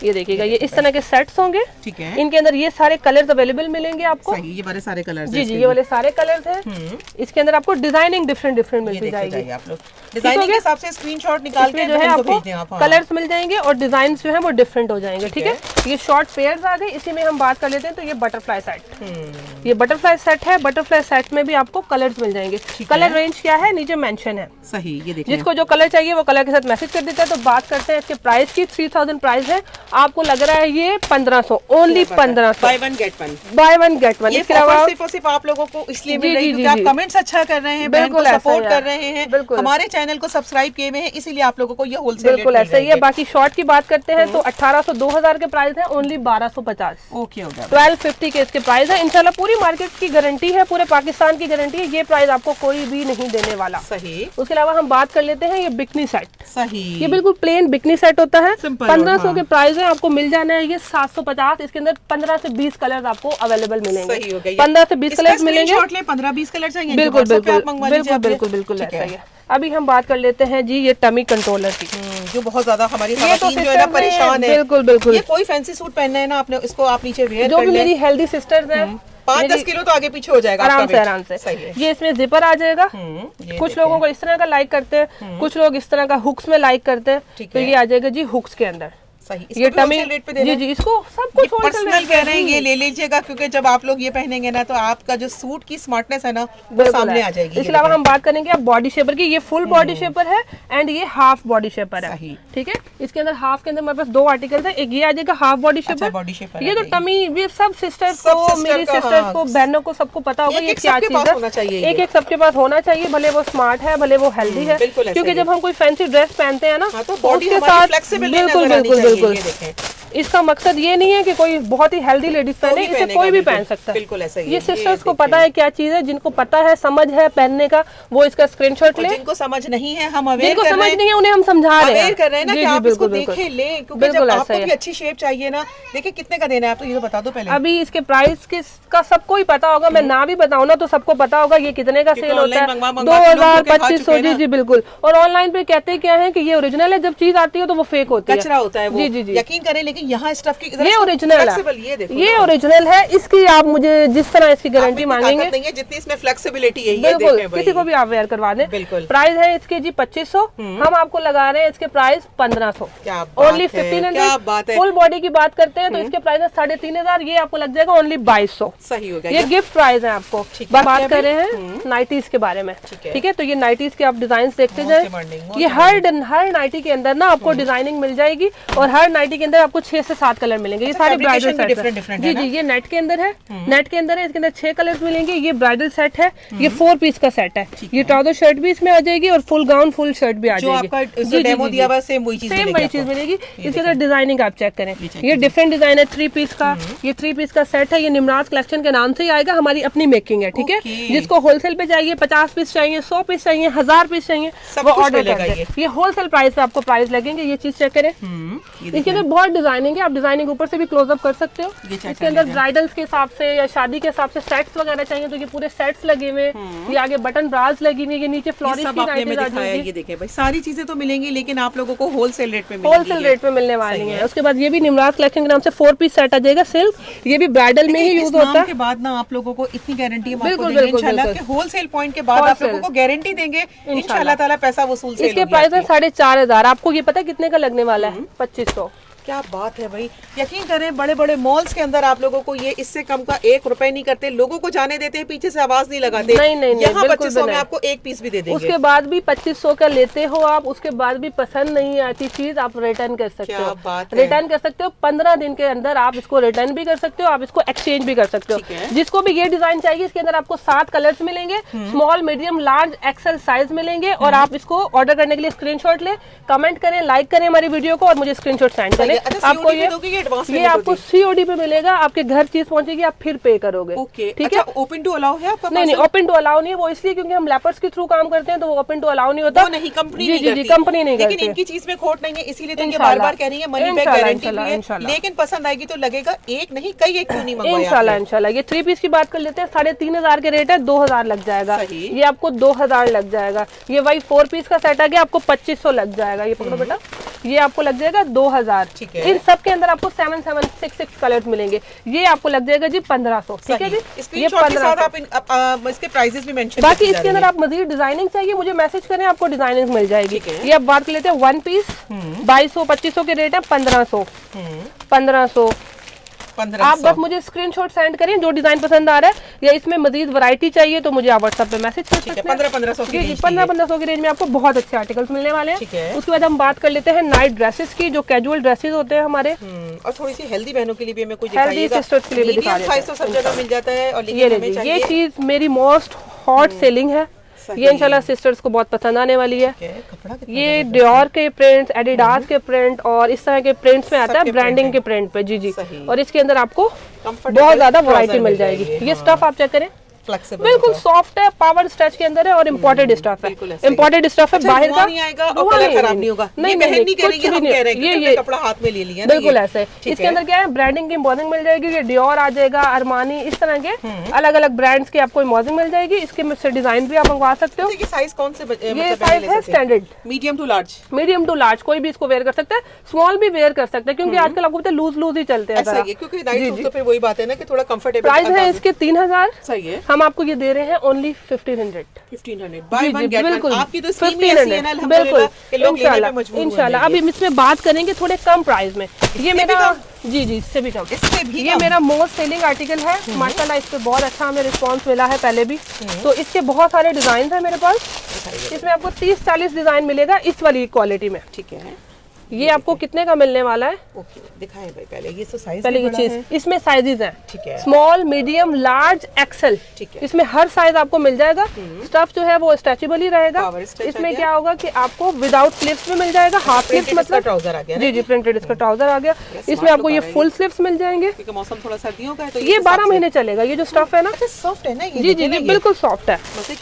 ये देखिएगा, ये इस तरह के सेट्स होंगे। ठीक है, इनके अंदर ये सारे कलर्स अवेलेबल मिलेंगे आपको। सही, ये वाले सारे कलर्स जी ये वाले सारे कलर्स हैं। इसके अंदर आपको डिजाइनिंग डिफरेंट मिलती जाएगी। आप लोग डिजाइनिंग के हिसाब से स्क्रीनशॉट निकाल के जो है आपको कलर्स मिल जाएंगे और डिजाइन जो है वो डिफरेंट हो जाएंगे। ठीक है, ये शॉर्ट पेयर्स आ गए। इसी में हम बात कर लेते हैं। तो ये बटरफ्लाई सेट, ये बटरफ्लाई सेट है। बटरफ्लाई सेट में भी आपको कलर्स मिल जाएंगे। कलर रेंज क्या है नीचे मेंशन है। सही, ये देखिए, जिसको जो कलर चाहिए वो कलर के साथ मैसेज कर देता है। तो बात करते हैं इसके प्राइस की। 3000 प्राइस है, आपको लग रहा है ये 1500, only 1500। By one get one, by one get one. इसके अलावा सिर्फ आप लोगों को इसलिए मिल रही है क्योंकि आप कमेंट्स अच्छा कर रहे हैं, बिल्कुल सपोर्ट कर रहे हैं, हमारे चैनल को सब्सक्राइब किए हुए हैं, इसीलिए आप लोगों को ये होलसेल बिल्कुल ऐसा ही है। बाकी शॉर्ट की बात करते हैं तो 1800 2000 के प्राइस है, ओनली 1250। ओके हो गया, 1250 के इसके प्राइस है। इंशाल्लाह पूरी मार्केट की गारंटी है, पूरे पाकिस्तान की गारंटी है, ये प्राइस आपको कोई भी नहीं देने वाला। सही। उसके अलावा हम बात कर लेते हैं ये बिकनी सेट। सही, ये बिल्कुल प्लेन बिकनी सेट होता है, 1500 के प्राइस है। आपको मिल जाना है ये 750। इसके अंदर 15 से 20 कलर आपको अवेलेबल मिलेंगे। 15 से 20 कलर मिलेंगे। 15-20 कलर चाहिए, बिल्कुल बिल्कुल ऐसा ही है। अभी हम बात कर लेते हैं जी ये टमी कंट्रोलर की, जो बहुत ज्यादा हमारी खवातीन जो है ना परेशान है। बिल्कुल ये कोई फैंसी सूट पहनना है ना आपने, इसको आप नीचे वेयर जो भी मेरी हेल्दी सिस्टर्स हैं 5-10 किलो तो आगे पीछे हो जाएगा आराम से। ये इसमें जिपर आ जाएगा। कुछ लोगों को इस तरह का लाइक करते हैं, कुछ लोग इस तरह का हुक्स में लाइक करते हैं, तो ये आ जाएगा जी हुक्स के अंदर। सही, ये टमी रेट पे दे रहे जी हैं? जी, इसको सब कुछ पर्सनल कह रहे हैं, ये ले लीजिएगा, क्योंकि जब आप लोग ये पहनेंगे ना तो आपका जो सूट की स्मार्टनेस है ना वो सामने आ जाएगी। इसके अलावा हम बात करेंगे अब बॉडी शेपर की। ये फुल बॉडी शेपर है एंड ये हाफ बॉडी शेपर है, ठीक है। इसके अंदर हाफ के अंदर मेरे पास दो आर्टिकल है, एक ये आ जाएगा half body shaper, body shaper. ये तो टमी, ये सब सिस्टर्स को, मेरी सिस्टर्स को, बहनों को सबको पता होगा ये क्या चीज है। एक एक सबके पास होना चाहिए, भले वो स्मार्ट है, भले वो हेल्दी है, क्योंकि जब हम कोई फैंसी ड्रेस पहनते हैं ना तो उसके साथ बिल्कुल बिल्कुल बिल्कुल इसका मकसद ये नहीं है कि कोई बहुत ही हेल्दी लेडीज पहने, इसे कोई भी पहन सकता है। बिल्कुल ऐसा ही ये सिस्टर्स को पता है क्या चीज है, जिनको पता है, समझ है पहनने का, वो इसका स्क्रीनशॉट ले। जिनको समझ नहीं है हम अवेयर जिनको समझ नहीं है उन्हें हम समझा रहे हैं, कर रहे हैं ना कि आप इसको देखें, लें, क्योंकि जब आपको भी अच्छी शेप चाहिए ना। देखिए कितने का देना है, आप तो ये तो बता दो पहले। अभी इसके प्राइस का सबको ही पता होगा, मैं ना भी बताऊं ना तो सबको पता होगा ये कितने का सेल होता है, 2000-2500। जी जी बिल्कुल। और ऑनलाइन पे कहते क्या है कि ये ओरिजिनल है, जब चीज आती है तो वो फेक होती है, कचरा होता है वो। जी जी जी, यकीन करें, लेकिन यहाँ स्टफ की ये ओरिजिनल है, ये ओरिजिनल है। इसकी आप मुझे जिस तरह इसकी गारंटी मांगेंगे, जितनी इसमें फ्लेक्सिबिलिटी है, बिल्कुल किसी को भी आप वेयर करवा दें। बिल्कुल। प्राइस है इसके जी 2500, हम आपको लगा रहे हैं इसके प्राइस 1500, ओनली 1500। फुल बॉडी की बात करते हैं तो इसके प्राइस है 3500, ये आपको लग जाएगा ओनली 2200। सही हो गया, ये गिफ्ट प्राइस है आपको। बात कर रहे हैं नाइटीज के बारे में, ठीक है। तो ये नाइटीज के आप डिजाइन देखते जाए, ये हर नाइटी के अंदर ना आपको डिजाइनिंग मिल जाएगी, और हर नाइटी के अंदर आपको 6 से 7 कलर मिलेंगे। ये सारे ब्राइडल सेट है जी जी, ये नेट के अंदर है, नेट के अंदर है, इसके अंदर 6 कलर्स मिलेंगे। ये ब्राइडल सेट है, ये 4 पीस का सेट है। ये ट्राउजर शर्ट भी इसमें आ जाएगी और फुल गाउन फुल शर्ट भी आ जाएगी। जो डेमो दिया हुआ सेम वही चीज मिलेगी। इसके अंदर डिजाइनिंग आप चेक करें, ये डिफरेंट डिजाइन है 3 पीस का। ये 3 पीस का सेट है, ये निमराज कलेक्शन के नाम से ही आएगा, हमारी अपनी मेकिंग है, ठीक है। जिसको होलसेल पे चाहिए, 50 पीस चाहिए, 100 पीस चाहिए, 1000 पीस चाहिए, वो ऑर्डर करेंगे। ये होलसेल प्राइस पे आपको प्राइस लगेंगे। ये चीज चेक करें, इसके अंदर बहुत डिजाइनिंग है, आप डिजाइनिंग ऊपर से भी क्लोजअप कर सकते हो। इसके अंदर ब्राइडल्स के हिसाब से या शादी के हिसाब से सेट्स वगैरह चाहिए तो ये पूरे सेट्स लगे हुए, ये आगे बटन ब्रास लगी हुई है, ये नीचे फ्लोरिश की नाइटीज आ जाएगी। ये देखिए भाई, सारी चीजें तो मिलेंगी, लेकिन आप लोगों को होलसेल रेट पे मिलने वाली है। उसके बाद ये भी निमराज कलेक्शन के नाम से 4 पीस सेट आ जाएगा सिल्क, ये भी ब्राइडल में ही यूज होता है। के बाद ना आप लोगों को इतनी गारंटी इंशाल्लाह कि होलसेल पॉइंट के बाद आप लोगों को गारंटी देंगे इंशाल्लाह ताला, पैसा वसूल से। इसके प्राइस है 4500, आपको ये पता है कितने का लगने वाला है? 2500। क्या बात है भाई, यकीन करें बड़े बड़े मॉल्स के अंदर आप लोगों को ये इससे कम का 1 रुपए नहीं करते, लोगों को जाने देते हैं, पीछे से आवाज नहीं लगाते। नहीं, यहाँ 2500 में आपको 1 पीस भी दे देंगे। उसके बाद भी 2500 का लेते हो आप, उसके बाद भी पसंद नहीं आती चीज, आप रिटर्न कर सकते हो। रिटर्न कर सकते हो 15 दिन के अंदर, आप इसको रिटर्न भी कर सकते हो, आप इसको एक्सचेंज भी कर सकते हो। जिसको भी ये डिजाइन चाहिए, इसके अंदर आपको 7 कलर्स मिलेंगे, small medium large XL size मिलेंगे। और आप इसको ऑर्डर करने के लिए स्क्रीनशॉट ले, कमेंट करें, लाइक करें हमारी वीडियो को और मुझे स्क्रीनशॉट सेंड करें। आपको ये आपको COD पे मिलेगा, आपके घर चीज पहुंचेगी, आप फिर पे करोगे, ठीक है। ओपन टू अलाउ है आपका? नहीं, ओपन टू अलाउ नहीं है, वो इसलिए क्योंकि हम लेपर्स के थ्रू काम करते हैं, तो वो ओपन टू अलाउ नहीं होता। नहीं, कंपनी जी कंपनी नहीं करती। लेकिन इनकी चीज में खोट नहीं है, इसीलिए तो ये बार-बार कह रही है मनी बैक गारंटी है। लेकिन पसंद आएगी तो लगेगा एक नहीं कई एक क्यों नहीं मंगवाया। इंशाल्लाह। ये 3 पीस की बात कर लेते हैं, 3500 के रेट है, 2000 लग जाएगा। ये आपको 2000 लग जाएगा। ये वही 4 पीस का सेट आ गया, आपको 2500 लग जाएगा। ये पकड़ो बेटा, ये आपको लग जाएगा 2000। इन सब के अंदर आपको 766 कलर्स मिलेंगे, ये आपको लग जाएगा जी 1500, ठीक है जी। ये 1500 इसके प्राइसेस भी मेंशन। बाकी इसके अंदर आप मजीद डिजाइनिंग चाहिए, मुझे मैसेज करें, आपको डिजाइनिंग मिल जाएगी। ये आप बात कर लेते हैं 1 पीस 2200-2500 के रेट है, 1500। आप बस मुझे स्क्रीनशॉट सेंड करें जो डिजाइन पसंद आ रहा है, या इसमें मजीद वैरायटी चाहिए तो मुझे आप व्हाट्सएप पे मैसेज कर सकते हैं। 1500 की रेंज में आपको बहुत अच्छे आर्टिकल्स मिलने वाले हैं। उसके बाद हम बात कर लेते हैं नाइट ड्रेसेस की, जो कैजुअल ड्रेसेस होते हैं हमारे, और थोड़ी सी हेल्दी बहनों के लिए भी हमें कुछ हेल्दी सिस्टर्स के लिए भी दिखा रहे हैं। सब जगह मिल जाता है। और ये चीज मेरी मोस्ट हॉट सेलिंग है, ये इंशाल्लाह सिस्टर्स को बहुत पसंद आने वाली है। ये डियोर के प्रिंट्स, एडिडास के प्रिंट और इस तरह के प्रिंट्स में आता है, ब्रांडिंग के प्रिंट पे। जी। और इसके अंदर आपको बहुत ज्यादा वैरायटी मिल जाएगी। ये स्टफ आप चेक करें, बिल्कुल सॉफ्ट है, पावर स्ट्रेच के अंदर है और इम्पोर्टेड स्टफ है। इम्पोर्टेड स्टफ है, बाहर का नहीं आएगा और कलर खराब नहीं होगा। नहीं, ये कपड़ा हाथ में ले लिया, बिल्कुल ऐसे। इसके अंदर क्या है, ब्रांडिंग की एम्बॉसिंग मिल जाएगी। ये डियोर आ जाएगा, अरमानी, इस तरह के अलग अलग ब्रांड्स की आपको एम्बॉसिंग मिल जाएगी। इसके मुझसे डिजाइन भी आप मंगवा सकते हो। ये साइज कौन से? ये साइज है standard, medium to large. Medium to large कोई भी इसको वेयर कर सकता है, स्मॉल भी वेयर कर सकता है, क्योंकि आजकल आपको पता है लूज ही चलते हैं। क्योंकि नाइट सूट तो फिर वही बात है ना कि थोड़ा कंफर्टेबल। प्राइस है इसके 3000। सही है। हम आपको ये दे रहे हैं only 1500 by one get one. आपकी तो स्कीम ही ऐसी है ना, 1500 बिल्कुल, कि लोग लेने पे मजबूर हो इंशाल्लाह। जाएंगे। अब इसमें बात करेंगे थोड़े कम प्राइस में। ये मेरा जी जी इससे भी कम, इससे भी ये मेरा मोस्ट सेलिंग आर्टिकल है माशाल्लाह। इस पे बहुत अच्छा हमें रिस्पांस मिला है पहले भी। तो इसके बहुत सारे डिजाइन है मेरे पास। इसमें आपको 30-40 डिजाइन मिलेगा इस वाली क्वालिटी में। ठीक है, ये आपको कितने का मिलने वाला है? ओके दिखाएं भाई पहले। ये तो साइज पहले ये चीज, इसमें साइजेस हैं, ठीक है, स्मॉल, मीडियम, लार्ज, एक्सेल। ठीक है, इसमें हर साइज आपको मिल जाएगा। स्टफ जो है वो स्ट्रेचेबल ही रहेगा। इसमें क्या होगा कि आपको विदाउट स्लीव्स में मिल जाएगा, हाफ स्लीव्स मतलब ट्राउजर आ गया। जी जी प्रिंटेड इसका ट्राउजर आ गया। इसमें आपको ये फुल स्लीव्स मिल जाएंगे, क्योंकि मौसम थोड़ा सर्दियों का है तो ये 12 महीने चलेगा। ये जो स्टफ है ना, सॉफ्ट है ना, जी जी बिल्कुल सॉफ्ट है,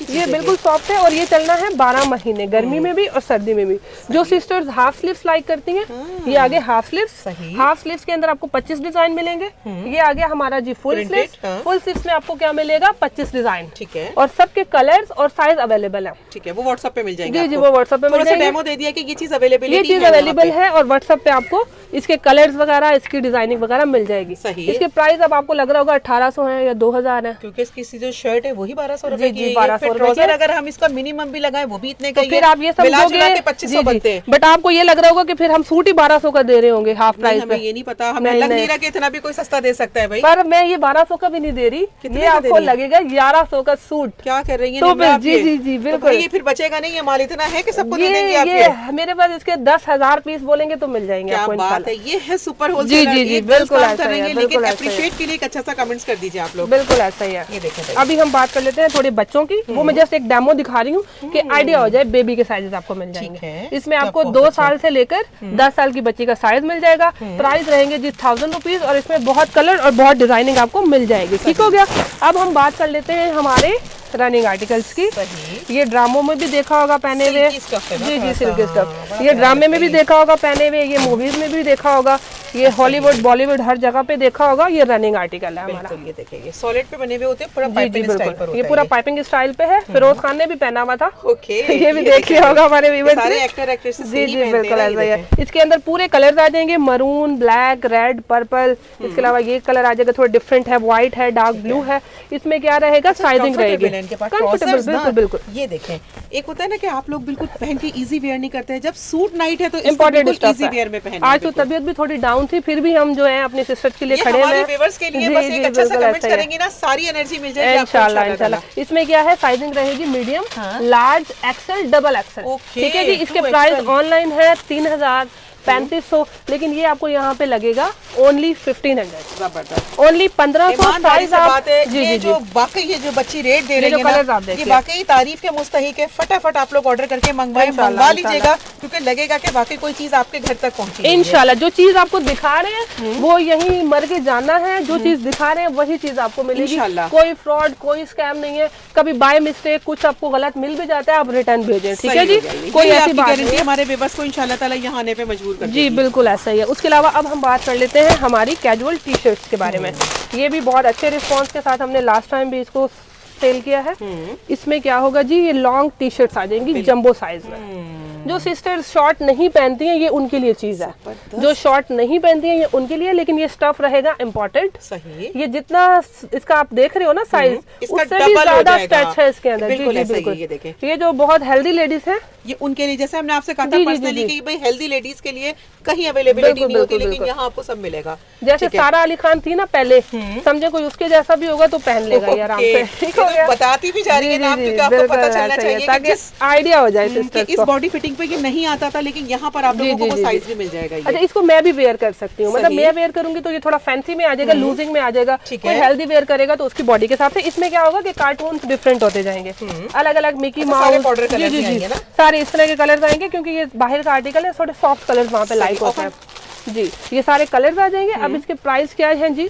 ये बिल्कुल सॉफ्ट है। और ये चलना है 12 महीने, गर्मी में भी और सर्दी में भी। जो सिस्टर्स हाफ स्लीव्स लाइक करती हैं, ये आगे हाफ स्लीव्स। हाफ स्लीव्स के अंदर आपको 25 डिजाइन मिलेंगे। ये आ गया हमारा जी फुल स्लीव्स। फुल स्लीव्स में आपको क्या मिलेगा? 25 डिजाइन। ठीक है, और सबके कलर्स और साइज अवेलेबल है। ठीक है, वो व्हाट्सएप पे मिल जाएंगे। जी जी वो व्हाट्सएप पे मिल जाएंगे। डेमो दे दिया कि ये चीज अवेलेबल है, ये चीज अवेलेबल है और व्हाट्सएप पे आपको इसके कलर्स वगैरह, इसकी डिजाइनिंग वगैरह मिल जाएगी। सही। इसके प्राइस अब आपको लग रहा होगा 1800 है या 2000 है, क्योंकि इसकी जो शर्ट है वही 1200 रुपए की है। 1200 ट्राउजर अगर हम इसका मिनिमम भी लगाएं वो भी इतने का ही है। फिर आप ये समझोगे 2500 बनते हैं। बट आपको ये लग रहा होगा कि फिर हम सूट ही 1200 का दे रहे होंगे हाफ प्राइस पे। हमें ये नहीं पता, हमें लग नहीं रहा कि इतना भी कोई सस्ता दे सकता है भाई। पर मैं ये 1200 का भी नहीं दे रही, ये आपको लगेगा 1100 का सूट। क्या कर रही है? तो फिर जी जी जी बिल्कुल। ये फिर बचेगा नहीं, ये माल इतना है कि सबको दे देंगे आप। ये मेरे पास इसके 10,000 पीस बोलेंगे तो मिल जाएंगे आपको इंशाल्लाह। ये है सुपर होलसेलर। जी जी बिल्कुल ऐसा ही है, लेकिन अप्रिशिएट के लिए एक अच्छा सा कमेंट्स कर दीजिए आप लोग। बिल्कुल ऐसा ही है। ये देखें, अभी हम बात कर लेते हैं थोड़े बच्चों की। वो मैं जस्ट एक डेमो दिखा रही हूँ कि आइडिया हो जाए। बेबी के साइजेस आपको मिल जाएंगे। इसमें आपको 2 साल से लेकर 10 साल की बच्ची का साइज मिल जाएगा। प्राइस रहेंगे जी 1000 रुपीज और इसमें बहुत कलर और बहुत डिजाइनिंग आपको मिल जाएगी। ठीक हो गया। अब हम बात कर लेते हैं हमारे रनिंग आर्टिकल्स की। ये ड्रामों में भी देखा होगा पहने हुए, जी जी सिल्की स्टफ। ये ड्रामे में भी देखा होगा पहने हुए, ये मूवीज में भी देखा होगा, ये हॉलीवुड बॉलीवुड हर जगह पे देखा होगा। ये रनिंग आर्टिकल है हमारा। ये देखिए, ये सॉलिड पे बने हुए होते हैं, पूरा पाइपिंग स्टाइल पर होता है। ये पूरा पाइपिंग स्टाइल पे है। फिरोज खान ने भी पहना हुआ था। ओके, ये भी देखिए होगा हमारे व्यूअर्स ने। सारे एक्टर एक्ट्रेसेस जी जी बिल्कुल ऐसा ही है। इसके अंदर पूरे कलर्स आ जाएंगे, मरून, ब्लैक, रेड, पर्पल। इसके अलावा ये कलर आ जाएगा थोड़ा डिफरेंट है, व्हाइट है, डार्क ब्लू है। इसमें क्या रहेगा? साइजिंग रहेगी कंफर्टेबल। बिल्कुल बिल्कुल। ये देखें, एक होता है ना कि आप लोग बिल्कुल पहन के इजी वेयर नहीं करते हैं, जब सूट नाइट है तो इम्पोर्टेंट इजी वेयर में पहनना। आज तो तबीयत भी थोड़ी डाउन थी, फिर भी हम जो है अपने सिस्टर के लिए खड़े हैं। व्यूअर्स के लिए बस एक अच्छा सा कमेंट करेंगे ना, सारी एनर्जी मिल जाएगी इंशाल्लाह इंशाल्लाह। इसमें क्या है? साइजिंग रहेगी medium, large, XL, double XL. ठीक है जी। इसके प्राइस ऑनलाइन है 3000, 3500, लेकिन ये आपको यहाँ पे लगेगा ओनली 1500। जबरदस्त। ओनली 1500 प्राइस आप। जी जी जो वाकई ये जो बच्ची रेट दे रही है ना, ये वाकई तारीफ के मुस्तहिक है। फटाफट आप लोग ऑर्डर करके मंगवा लीजिएगा, क्योंकि लगेगा कि वाकई कोई चीज आपके घर तक पहुंची। इंशाल्लाह जो चीज आपको दिखा रहे हैं वो यही मर के जाना है। जो चीज दिखा रहे हैं वही चीज आपको मिलेगी। कोई फ्रॉड, कोई स्कैम नहीं है। कभी बाय मिस्टेक कुछ आपको गलत मिल भी जाता है, आप रिटर्न भेजें। ठीक है जी, कोई ऐसी बात नहीं। हमारे व्यूअर्स को इंशाल्लाह ताला यहाँ आने पे मजबूर कर जी बिल्कुल ऐसा ही है। उसके अलावा अब हम बात कर लेते हैं हमारी कैजुअल टी शर्ट्स के बारे में। ये भी बहुत अच्छे रिस्पांस के साथ हमने लास्ट टाइम भी इसको सेल किया है। इसमें क्या होगा जी? ये लॉन्ग टी शर्ट्स आ जाएंगी जंबो साइज में। जो सिस्टर्स शॉर्ट नहीं पहनती हैं ये उनके लिए चीज है। जो शॉर्ट नहीं पहनती हैं ये उनके लिए, लेकिन ये स्टफ रहेगा इम्पोर्टेंट। सही। ये जितना इसका आप देख रहे हो ना साइज, उससे भी ज्यादा स्ट्रेच है इसके अंदर। जी जी बिल्कुल। ये देखें, ये जो बहुत हेल्दी लेडीज है, ये उनके लिए, जैसे हमने आपसे कहा था पर्सनली कि भाई हेल्दी लेडीज के लिए कहीं अवेलेबिलिटी नहीं होती, लेकिन यहाँ आपको सब मिलेगा। जैसे सारा अली खान थी ना पहले, समझे कोई उसके जैसा भी होगा तो पहन लेगा आराम से। ठीक हो गया। बताती भी जा रही है ना, क्योंकि आपको पता चलना चाहिए ताकि आइडिया हो जाए सिस्टर्स को। इस बॉडी फिटिंग पे ये नहीं आता था, लेकिन यहाँ पर आप लोगों को वो साइज भी मिल जाएगा। अच्छा, इसको मैं भी वेयर कर सकती हूँ, मतलब मैं वेयर करूंगी तो ये थोड़ा फैंसी में आ जाएगा, लूजिंग में आ जाएगा। कोई हेल्दी वेयर करेगा तो उसकी बॉडी के हिसाब से। इसमें क्या होगा कि कार्टून डिफरेंट होते जाएंगे, अलग अलग मिकी माउस, सारे इस तरह के कलर आएंगे, क्योंकि ये बाहर का आर्टिकल है, थोड़े सॉफ्ट कलर्स वहाँ पे लाइक होते हैं। जी ये सारे कलर्स आ जाएंगे। अब इसके प्राइस क्या है जी?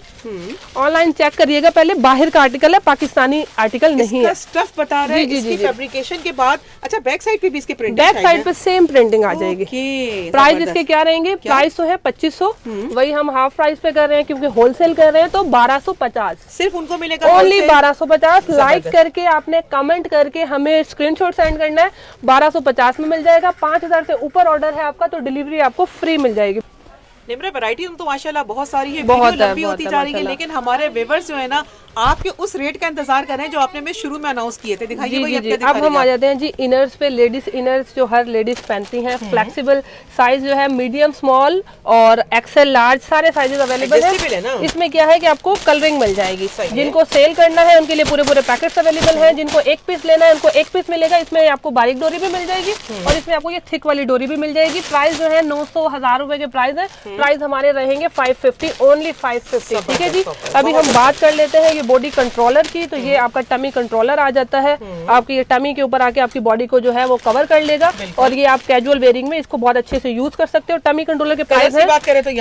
ऑनलाइन चेक करिएगा पहले, बाहर का आर्टिकल है, पाकिस्तानी आर्टिकल नहीं है। स्टफ बता रहे हैं इसकी फैब्रिकेशन के बाद। अच्छा, बैक साइड पे भी इसकी प्रिंटिंग, बैक साइड पे सेम प्रिंटिंग आ जाएगी। प्राइस इसके क्या रहेंगे? प्राइस तो है 2500, वही हम हाफ प्राइस पे कर रहे हैं क्योंकि होलसेल कर रहे हैं, तो 1250 सिर्फ उनको मिलेगा। ओनली 1250। लाइक करके आपने कमेंट करके हमें स्क्रीनशॉट सेंड करना है, 1250 में मिल जाएगा। 5000 से ऊपर ऑर्डर है आपका तो डिलीवरी आपको फ्री मिल जाएगी। निम्रा वैरायटी तो माशाल्लाह बहुत सारी है, बहुत वीडियो लंबी बहुत होती है, जा रही है, माशाल्लाह। लेकिन हमारे व्यूअर्स जो है ना आपके उस रेट का इंतजार कर रहे हैं जो आपने में शुरू में अनाउंस किए थे। दिखाइए जी भाई, जी अब जी। क्या दिखा अब रही हम आ है? जाते हैं जी इनर्स पे। लेडीज इनर्स जो हर लेडीज पहनती हैं, फ्लेक्सिबल साइज जो है मीडियम, स्मॉल और एक्सेल, लार्ज, सारे साइजेस अवेलेबल Adjustable है ना? है। इसमें क्या है कि आपको कलरिंग मिल जाएगी। सही है। जिनको सेल करना है उनके लिए पूरे पूरे पैकेट्स अवेलेबल हैं। जिनको एक पीस लेना है उनको एक पीस मिलेगा। इसमें आपको बारीक डोरी भी मिल जाएगी और इसमें आपको ये थिक वाली डोरी भी मिल जाएगी। प्राइस जो है 900 1000 रुपए के प्राइस है। प्राइस हमारे रहेंगे 550, ओनली 550। ठीक है जी। अभी हम बात कर लेते हैं ये बॉडी कंट्रोलर की। तो ये आपका टमी कंट्रोलर आ जाता है। आपकी ये टमी के ऊपर आके आपकी बॉडी को जो है वो कवर कर लेगा और ये आप कैजुअल वेयरिंग में इसको बहुत अच्छे से यूज कर सकते हो। टमी कंट्रोलर के प्राइस है,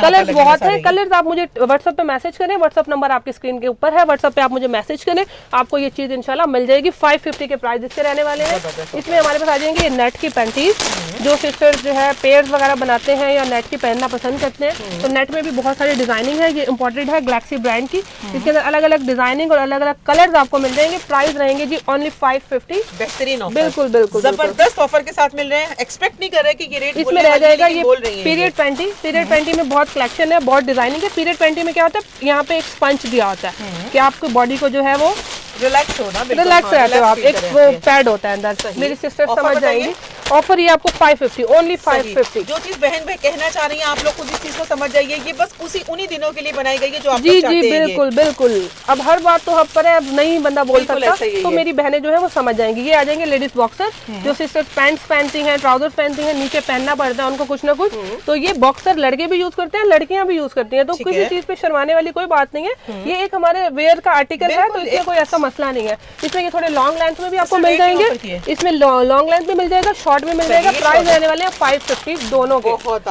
कलर्स बहुत है। कलर्स आप मुझे व्हाट्सएप पे मैसेज करें, व्हाट्सएप नंबर आपकी स्क्रीन के ऊपर है, व्हाट्सएप पे आप मुझे मैसेज करें, आपको ये चीज इंशाल्लाह मिल जाएगी। 550 के प्राइस इसके रहने वाले हैं। इसमें हमारे पास आ जाएंगे ये नेट की पैंटीज, जो सिस्टर्स जो है पेयर्स वगैरह बनाते हैं या नेट की पहनना पसंद करते हैं। तो नेट में भी बहुत सारी डिजाइनिंग है। ये इम्पोर्टेड है गैलेक्सी ब्रांड की। इसके अंदर अलग अलग डिजाइनिंग और अलग अलग कलर्स आपको मिल जाएंगे। प्राइस रहेंगे जी ओनली 550। बेहतरीन ऑफर, बिल्कुल बिल्कुल जबरदस्त ऑफर के साथ मिल रहे हैं। एक्सपेक्ट नहीं कर रहे कि ये रेट इसमें रह जाएगा। ये पीरियड पैंटी, पीरियड पैंटी में बहुत कलेक्शन है, बहुत डिजाइनिंग है। पीरियड पैंटी में क्या होता है, यहाँ पे एक स्पंज दिया होता है कि आपकी बॉडी को जो है वो रिलैक्स होना, रिलैक्स रहते हो आप। एक वो पैड होता है अंदर। मेरी सिस्टर समझ जाएंगी। ऑफर ये आपको 550, ओनली 550। जो चीज बहन भाई कहना चाह रही हैं आप लोग खुद इस चीज को समझ जाइए। ये बस उन्हीं दिनों के लिए बनाई गई है जो आप जी लोग चाहते जी हैं। बिल्कुल बिल्कुल। अब हर बात तो हम पर है, अब नहीं बंदा बोल बिल्कुल सकता। ऐसा ही है तो ये। मेरी बहनें जो है वो समझ जाएंगी। ये आ जाएंगे लेडीज बॉक्सर, जो सिस्टर्स पैंट्स पहनती हैं, ट्राउजर्स पहनती हैं, नीचे पहनना पड़ता है उनको कुछ ना कुछ। तो ये बॉक्सर लड़के भी यूज करते हैं, लड़कियां भी यूज करती हैं। तो ठीक किसी है। चीज पे शर्माने वाली कोई बात नहीं है। ये एक हमारे वेयर का आर्टिकल है, तो इसमें कोई ऐसा मसला नहीं है। इसमें ये थोड़े लॉन्ग लेंथ में भी आपको मिल जाएंगे। इसमें लॉन्ग लेंथ में मिल जाएगा, शॉर्ट में मिल जाएगा। प्राइस रहने वाले हैं 550 दोनों के।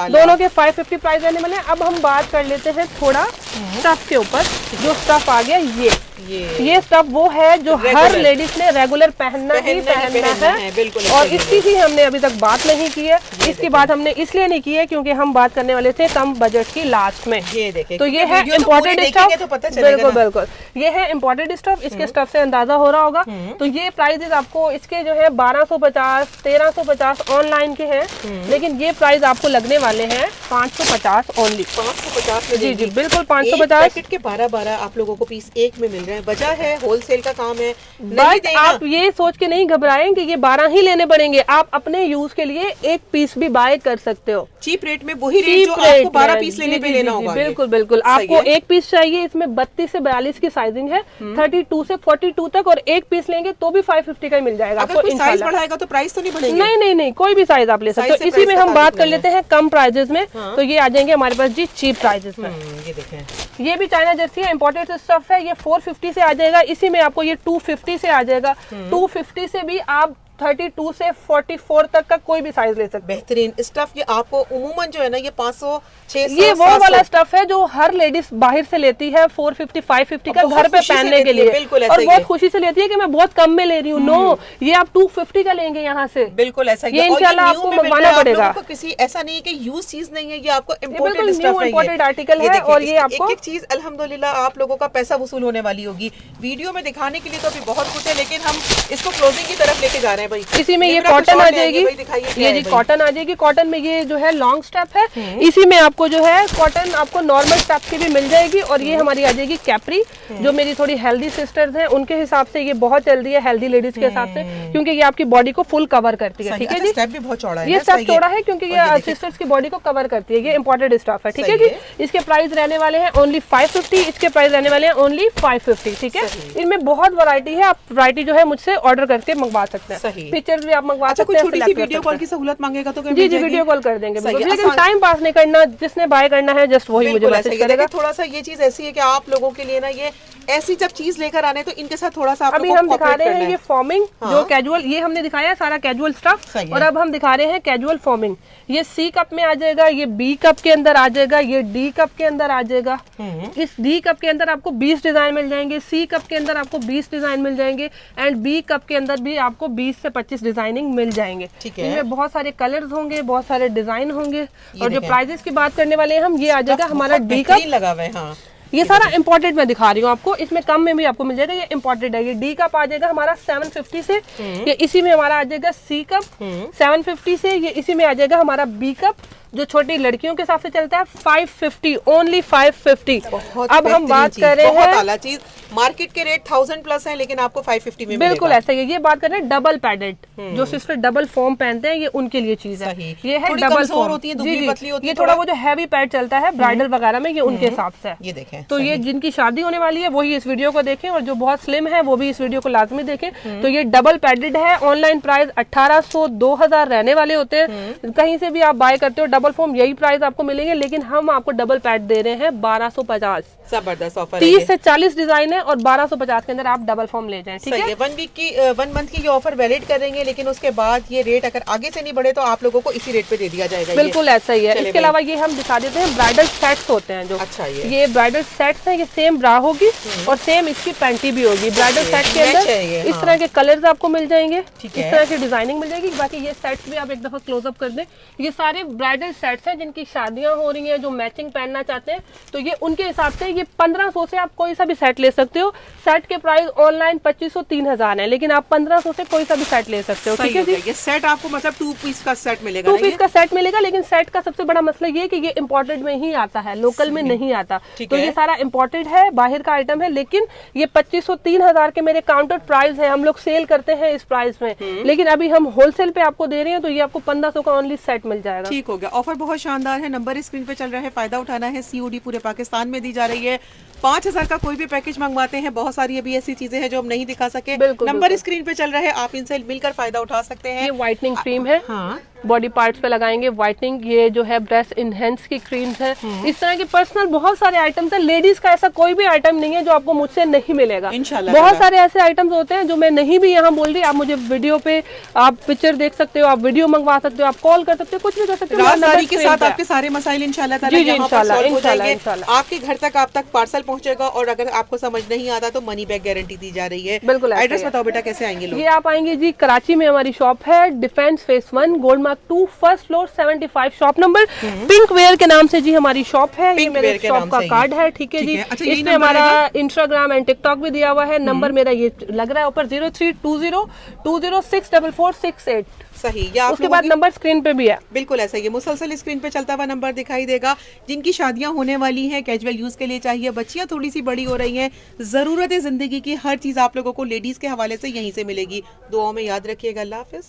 दोनों के 550 प्राइस रहने वाले हैं। अब हम बात कर लेते हैं थोड़ा स्टफ के ऊपर। जो स्टफ आ गया ये स्टफ वो है जो हर लेडीज ने रेगुलर पहनना है। बिल्कुल। और इसकी ही हमने अभी तक बात नहीं की है। इसकी बात हमने इसलिए नहीं की है क्योंकि हम बात करने वाले थे कम बजट की लास्ट में। ये देखें, तो ये है इम्पोर्टेड स्टफ। बिल्कुल बिल्कुल, ये है इम्पोर्टेड स्टफ। इसके स्टफ से अंदाजा हो रहा होगा। तो ये प्राइजेस आपको इसके जो है 1250 1350 ऑनलाइन के हैं, लेकिन ये प्राइस आपको लगने वाले हैं 550 ओनली। 550 जी जी बिल्कुल 550। पैकेट के 12 आप लोगों को पीस एक में मिल रहे हैं। वजह है होलसेल का काम है। बट आप ये सोच के नहीं घबराएं कि ये 12 ही लेने पड़ेंगे। आप अपने यूज के लिए एक पीस भी बाय कर सकते हो चीप रेट में, वही रेट जो आपको 12 पीस लेने पे लेना होगा। बिल्कुल बिल्कुल। आपको एक पीस चाहिए, इसमें 32 से 42 की साइजिंग है, 32 से 42 तक, और एक पीस लेंगे तो भी 550 का ही मिल जाएगा आपको। अगर साइज बढ़ाएगा तो प्राइस तो नहीं बढ़ेगा? नहीं नहीं नहीं, कोई भी साइज आप ले सकते हो। इसी में हम बात कर लेते हैं कम प्राइजेस में। तो ये आ जाएंगे हमारे पास जी चीप प्राइजेस में। ये देखें, ये भी चाइना जर्सी है, इम्पोर्टेड स्टफ है। ये 450 से आ जाएगा। इसी में आपको ये 250 से आ जाएगा। 250 से भी आप 32 से 44 तक का कोई भी साइज ले सकते हैं। बेहतरीन स्टफ। ये आपको उमूमन जो है ना ये 500 600 ये वो वाला स्टफ है जो हर लेडीज बाहर से लेती है 450 550 का घर पे पहनने के लिए, और बहुत खुशी से लेती है कि मैं बहुत कम में ले रही हूँ। नो, ये आप 250 का लेंगे यहाँ से। बिल्कुल ऐसा ये इंशाल्लाह आपको मंगवाना पड़ेगा। किसी ऐसा नहीं है कि यूज चीज नहीं है, ये आपको इम्पोर्टेड स्टफ है, इम्पोर्टेड आर्टिकल है। और ये आपको एक चीज अल्हम्दुलिल्लाह आप लोगों का पैसा वसूल होने वाली होगी। वीडियो में दिखाने के लिए तो अभी बहुत कुछ है, लेकिन हम इसको क्लोजिंग की तरफ लेके जा रहे हैं भाई। इसी में ये कॉटन आ जाएगी। ये जी कॉटन आ जाएगी। कॉटन में ये जो है लॉन्ग स्टेप है। इसी में आपको जो है कॉटन आपको नॉर्मल स्टेप की भी मिल जाएगी। और ये हमारी आ जाएगी कैप्री, जो मेरी थोड़ी हेल्दी सिस्टर्स हैं उनके हिसाब से ये बहुत चल रही है, हेल्दी लेडीज के हिसाब से, क्योंकि ये आपकी बॉडी को फुल कवर करती है। ठीक है जी, स्टेप भी बहुत चौड़ा है। ये स्टेप चौड़ा है क्योंकि ये सिस्टर्स की बॉडी को कवर करती है। ये इम्पोर्टेड स्टफ है। ठीक है जी। इसके प्राइस रहने वाले हैं ओनली 550। इसके प्राइस रहने वाले हैं ओनली 550। ठीक है, इनमें बहुत वैरायटी है। आप वैरायटी जो है मुझसे ऑर्डर करके मंगवा सकते हैं। पिक्चर्स भी आप मंगवा सकते हैं। छोटी सी वीडियो कॉल की सहूलत मांगेगा तो जी जी वीडियो कॉल कर देंगे, लेकिन टाइम पास नहीं करना। जिसने बाय करना है जस्ट वही मुझे मैसेज करेगा। थोड़ा सा ये चीज ऐसी है कि आप लोगों के लिए ना ये ऐसी जब चीज लेकर आने तो इनके साथ थोड़ा सा अभी हम दिखा रहे हैं ये फॉर्मिंग जो कैजुअल, ये हमने दिखाया है सारा कैजुअल स्टफ। और अब हम दिखा रहे हैं कैजुअल फॉर्मिंग। ये सी कप में आ जाएगा, ये बी कप के अंदर आ जाएगा, ये डी कप के अंदर आ जाएगा। इस डी कप के अंदर आपको 20 डिजाइन मिल जाएंगे, सी कप के अंदर आपको 20 डिजाइन मिल जाएंगे, एंड बी कप के अंदर भी आपको 20 से 25 डिजाइनिंग मिल जाएंगे। इनमें बहुत सारे कलर्स होंगे, बहुत सारे डिजाइन होंगे। और जो प्राइजेस की बात करने वाले हैं हम, ये आ जाएगा हमारा डी कप लगा हुआ है। हाँ, ये सारा इम्पोर्टेड मैं दिखा रही हूँ आपको। इसमें कम में भी आपको मिल जाएगा, ये इम्पोर्टेड है। ये डी कप आ जाएगा हमारा 750 से। ये इसी में हमारा आ जाएगा सी कप 750 से। ये इसी में आ जाएगा हमारा बी कप जो छोटी लड़कियों के हिसाब से चलता है 550, ओनली 550। अब हम बात कर रहे हैं, बहुत आला चीज, मार्केट के रेट 1000 प्लस है लेकिन आपको 550 में बिल्कुल ऐसा ही है। ये बात कर रहे हैं डबल पैडेड, जो सिस्टर डबल फॉर्म पहनते हैं, ये उनके लिए चीज है। ये है डबल फॉर्म होती है, दुबली पतली होती है, ये थोड़ा वो जो हैवी पैड चलता है ब्राइडल वगैरह में, ये उनके हिसाब से है। ये देखें, तो ये जिनकी शादी होने वाली है वही इस वीडियो को देखें, और जो बहुत स्लिम है वो भी इस वीडियो को लाजमी देखें। तो ये डबल पैडेड है। ऑनलाइन प्राइस 1800 2000 रहने वाले होते हैं। कहीं से भी आप बाय करते हो डबल फॉर्म, यही प्राइस आपको मिलेंगे, लेकिन हम आपको डबल पैड दे रहे हैं 1250। जबरदस्त ऑफर, 30 से 40 डिजाइन है और 1250 के अंदर आप डबल फॉर्म ले जाएं। ठीक है, 1 मंथ की ये ऑफर वैलिड करेंगे, लेकिन उसके बाद ये रेट अगर आगे से नहीं बढ़े तो आप लोगों को इसी रेट पे दे दिया जाएगा। बिल्कुल ऐसा ही है। इसके अलावा ये हम दिखा देते हैं ब्राइडल सेट्स होते हैं जो, अच्छा ये ब्राइडल सेट्स हैं। ये सेम ब्रा होगी और सेम इसकी पैंटी भी होगी। ब्राइडल सेट के अंदर इस तरह के कलर्स आपको मिल जाएंगे, इस तरह की डिजाइनिंग मिल जाएगी। बाकी ये सेट्स भी आप एक दफा क्लोजअप कर दें, ये सारे ब्राइडल सेट्स हैं जिनकी शादियां हो रही हैं, जो मैचिंग पहनना चाहते हैं, तो ये उनके हिसाब से ये 1500 से आप कोई सा भी सेट ले सकते हो। सेट के प्राइस ऑनलाइन 2500 3000 है, लेकिन आप 1500 से कोई सा भी सेट ले सकते हो। ठीक है जी, ये सेट आपको मतलब 2 पीस का सेट मिलेगा, 2 पीस का सेट मिलेगा। लेकिन सेट का सबसे बड़ा मसला ये है कि ये इम्पोर्टेड में ही आता है, लोकल में नहीं आता। तो ये सारा इम्पोर्टेड है, बाहर का आइटम है। लेकिन ये 2500 3000 के मेरे काउंटर प्राइस है, हम लोग सेल करते हैं इस प्राइस में, लेकिन अभी हम होलसेल पे आपको दे रहे हैं, तो ये आपको 1500 का ओनली सेट मिल जाएगा। ठीक हो गया, ऑफर बहुत शानदार है। नंबर स्क्रीन पे चल रहा है, फायदा उठाना है। COD पूरे पाकिस्तान में दी जा रही है। 5000 का कोई भी पैकेज मंगवाते हैं, बहुत सारी अभी ऐसी चीजें हैं जो हम नहीं दिखा सके। नंबर स्क्रीन पे चल रहा है, आप इनसे मिलकर फायदा उठा सकते हैं। ये व्हाइटनिंग क्रीम है, हाँ, बॉडी पार्ट्स पे लगाएंगे व्हाइटनिंग। ये जो है ब्रेस्ट इनहेंस की क्रीम्स है। इस तरह के पर्सनल बहुत सारे आइटम्स हैं। लेडीज का ऐसा कोई भी आइटम नहीं है जो आपको मुझसे नहीं मिलेगा। इंशाल्लाह बहुत सारे ऐसे आइटम्स होते हैं जो मैं नहीं भी यहाँ बोल रही। आप मुझे वीडियो पे आप पिक्चर देख सकते हो, आप वीडियो मंगवा सकते हो, आप कॉल कर सकते हो, कुछ भी कर सकते हो। राजदारी के साथ आपके सारे मसाइल इंशाल्लाह ताला यहाँ पर सॉल्व हो जाएंगे। आपके घर तक आप तक पार्सल पहुंचेगा, और अगर आपको समझ नहीं आता तो मनी बैक गारंटी दी जा रही है। बिल्कुल। एड्रेस बताओ बेटा, कैसे आएंगे लोग? ये आप आएंगे जी, कराची में हमारी शॉप है, defence phase 1 gold mark 2 first floor 75 shop number. Pink wear के नाम से जी हमारी शॉप है। ये मेरे शॉप का कार्ड है। ठीक है जी, इसमें हमारा इंस्टाग्राम एंड टिकटॉक भी दिया हुआ है। नंबर मेरा ये लग रहा है ऊपर 0320206468। सही, या उसके बाद नंबर स्क्रीन पे भी है। बिल्कुल ऐसा ही, मुसलसल स्क्रीन पे चलता हुआ नंबर दिखाई देगा। जिनकी शादियां होने वाली हैं, कैजुअल यूज के लिए चाहिए, बच्चियां थोड़ी सी बड़ी हो रही हैं, जरूरत है जिंदगी की, हर चीज आप लोगों को लेडीज के हवाले से यहीं से मिलेगी। दुआओं में याद रखिएगा। अल्लाह हाफिज।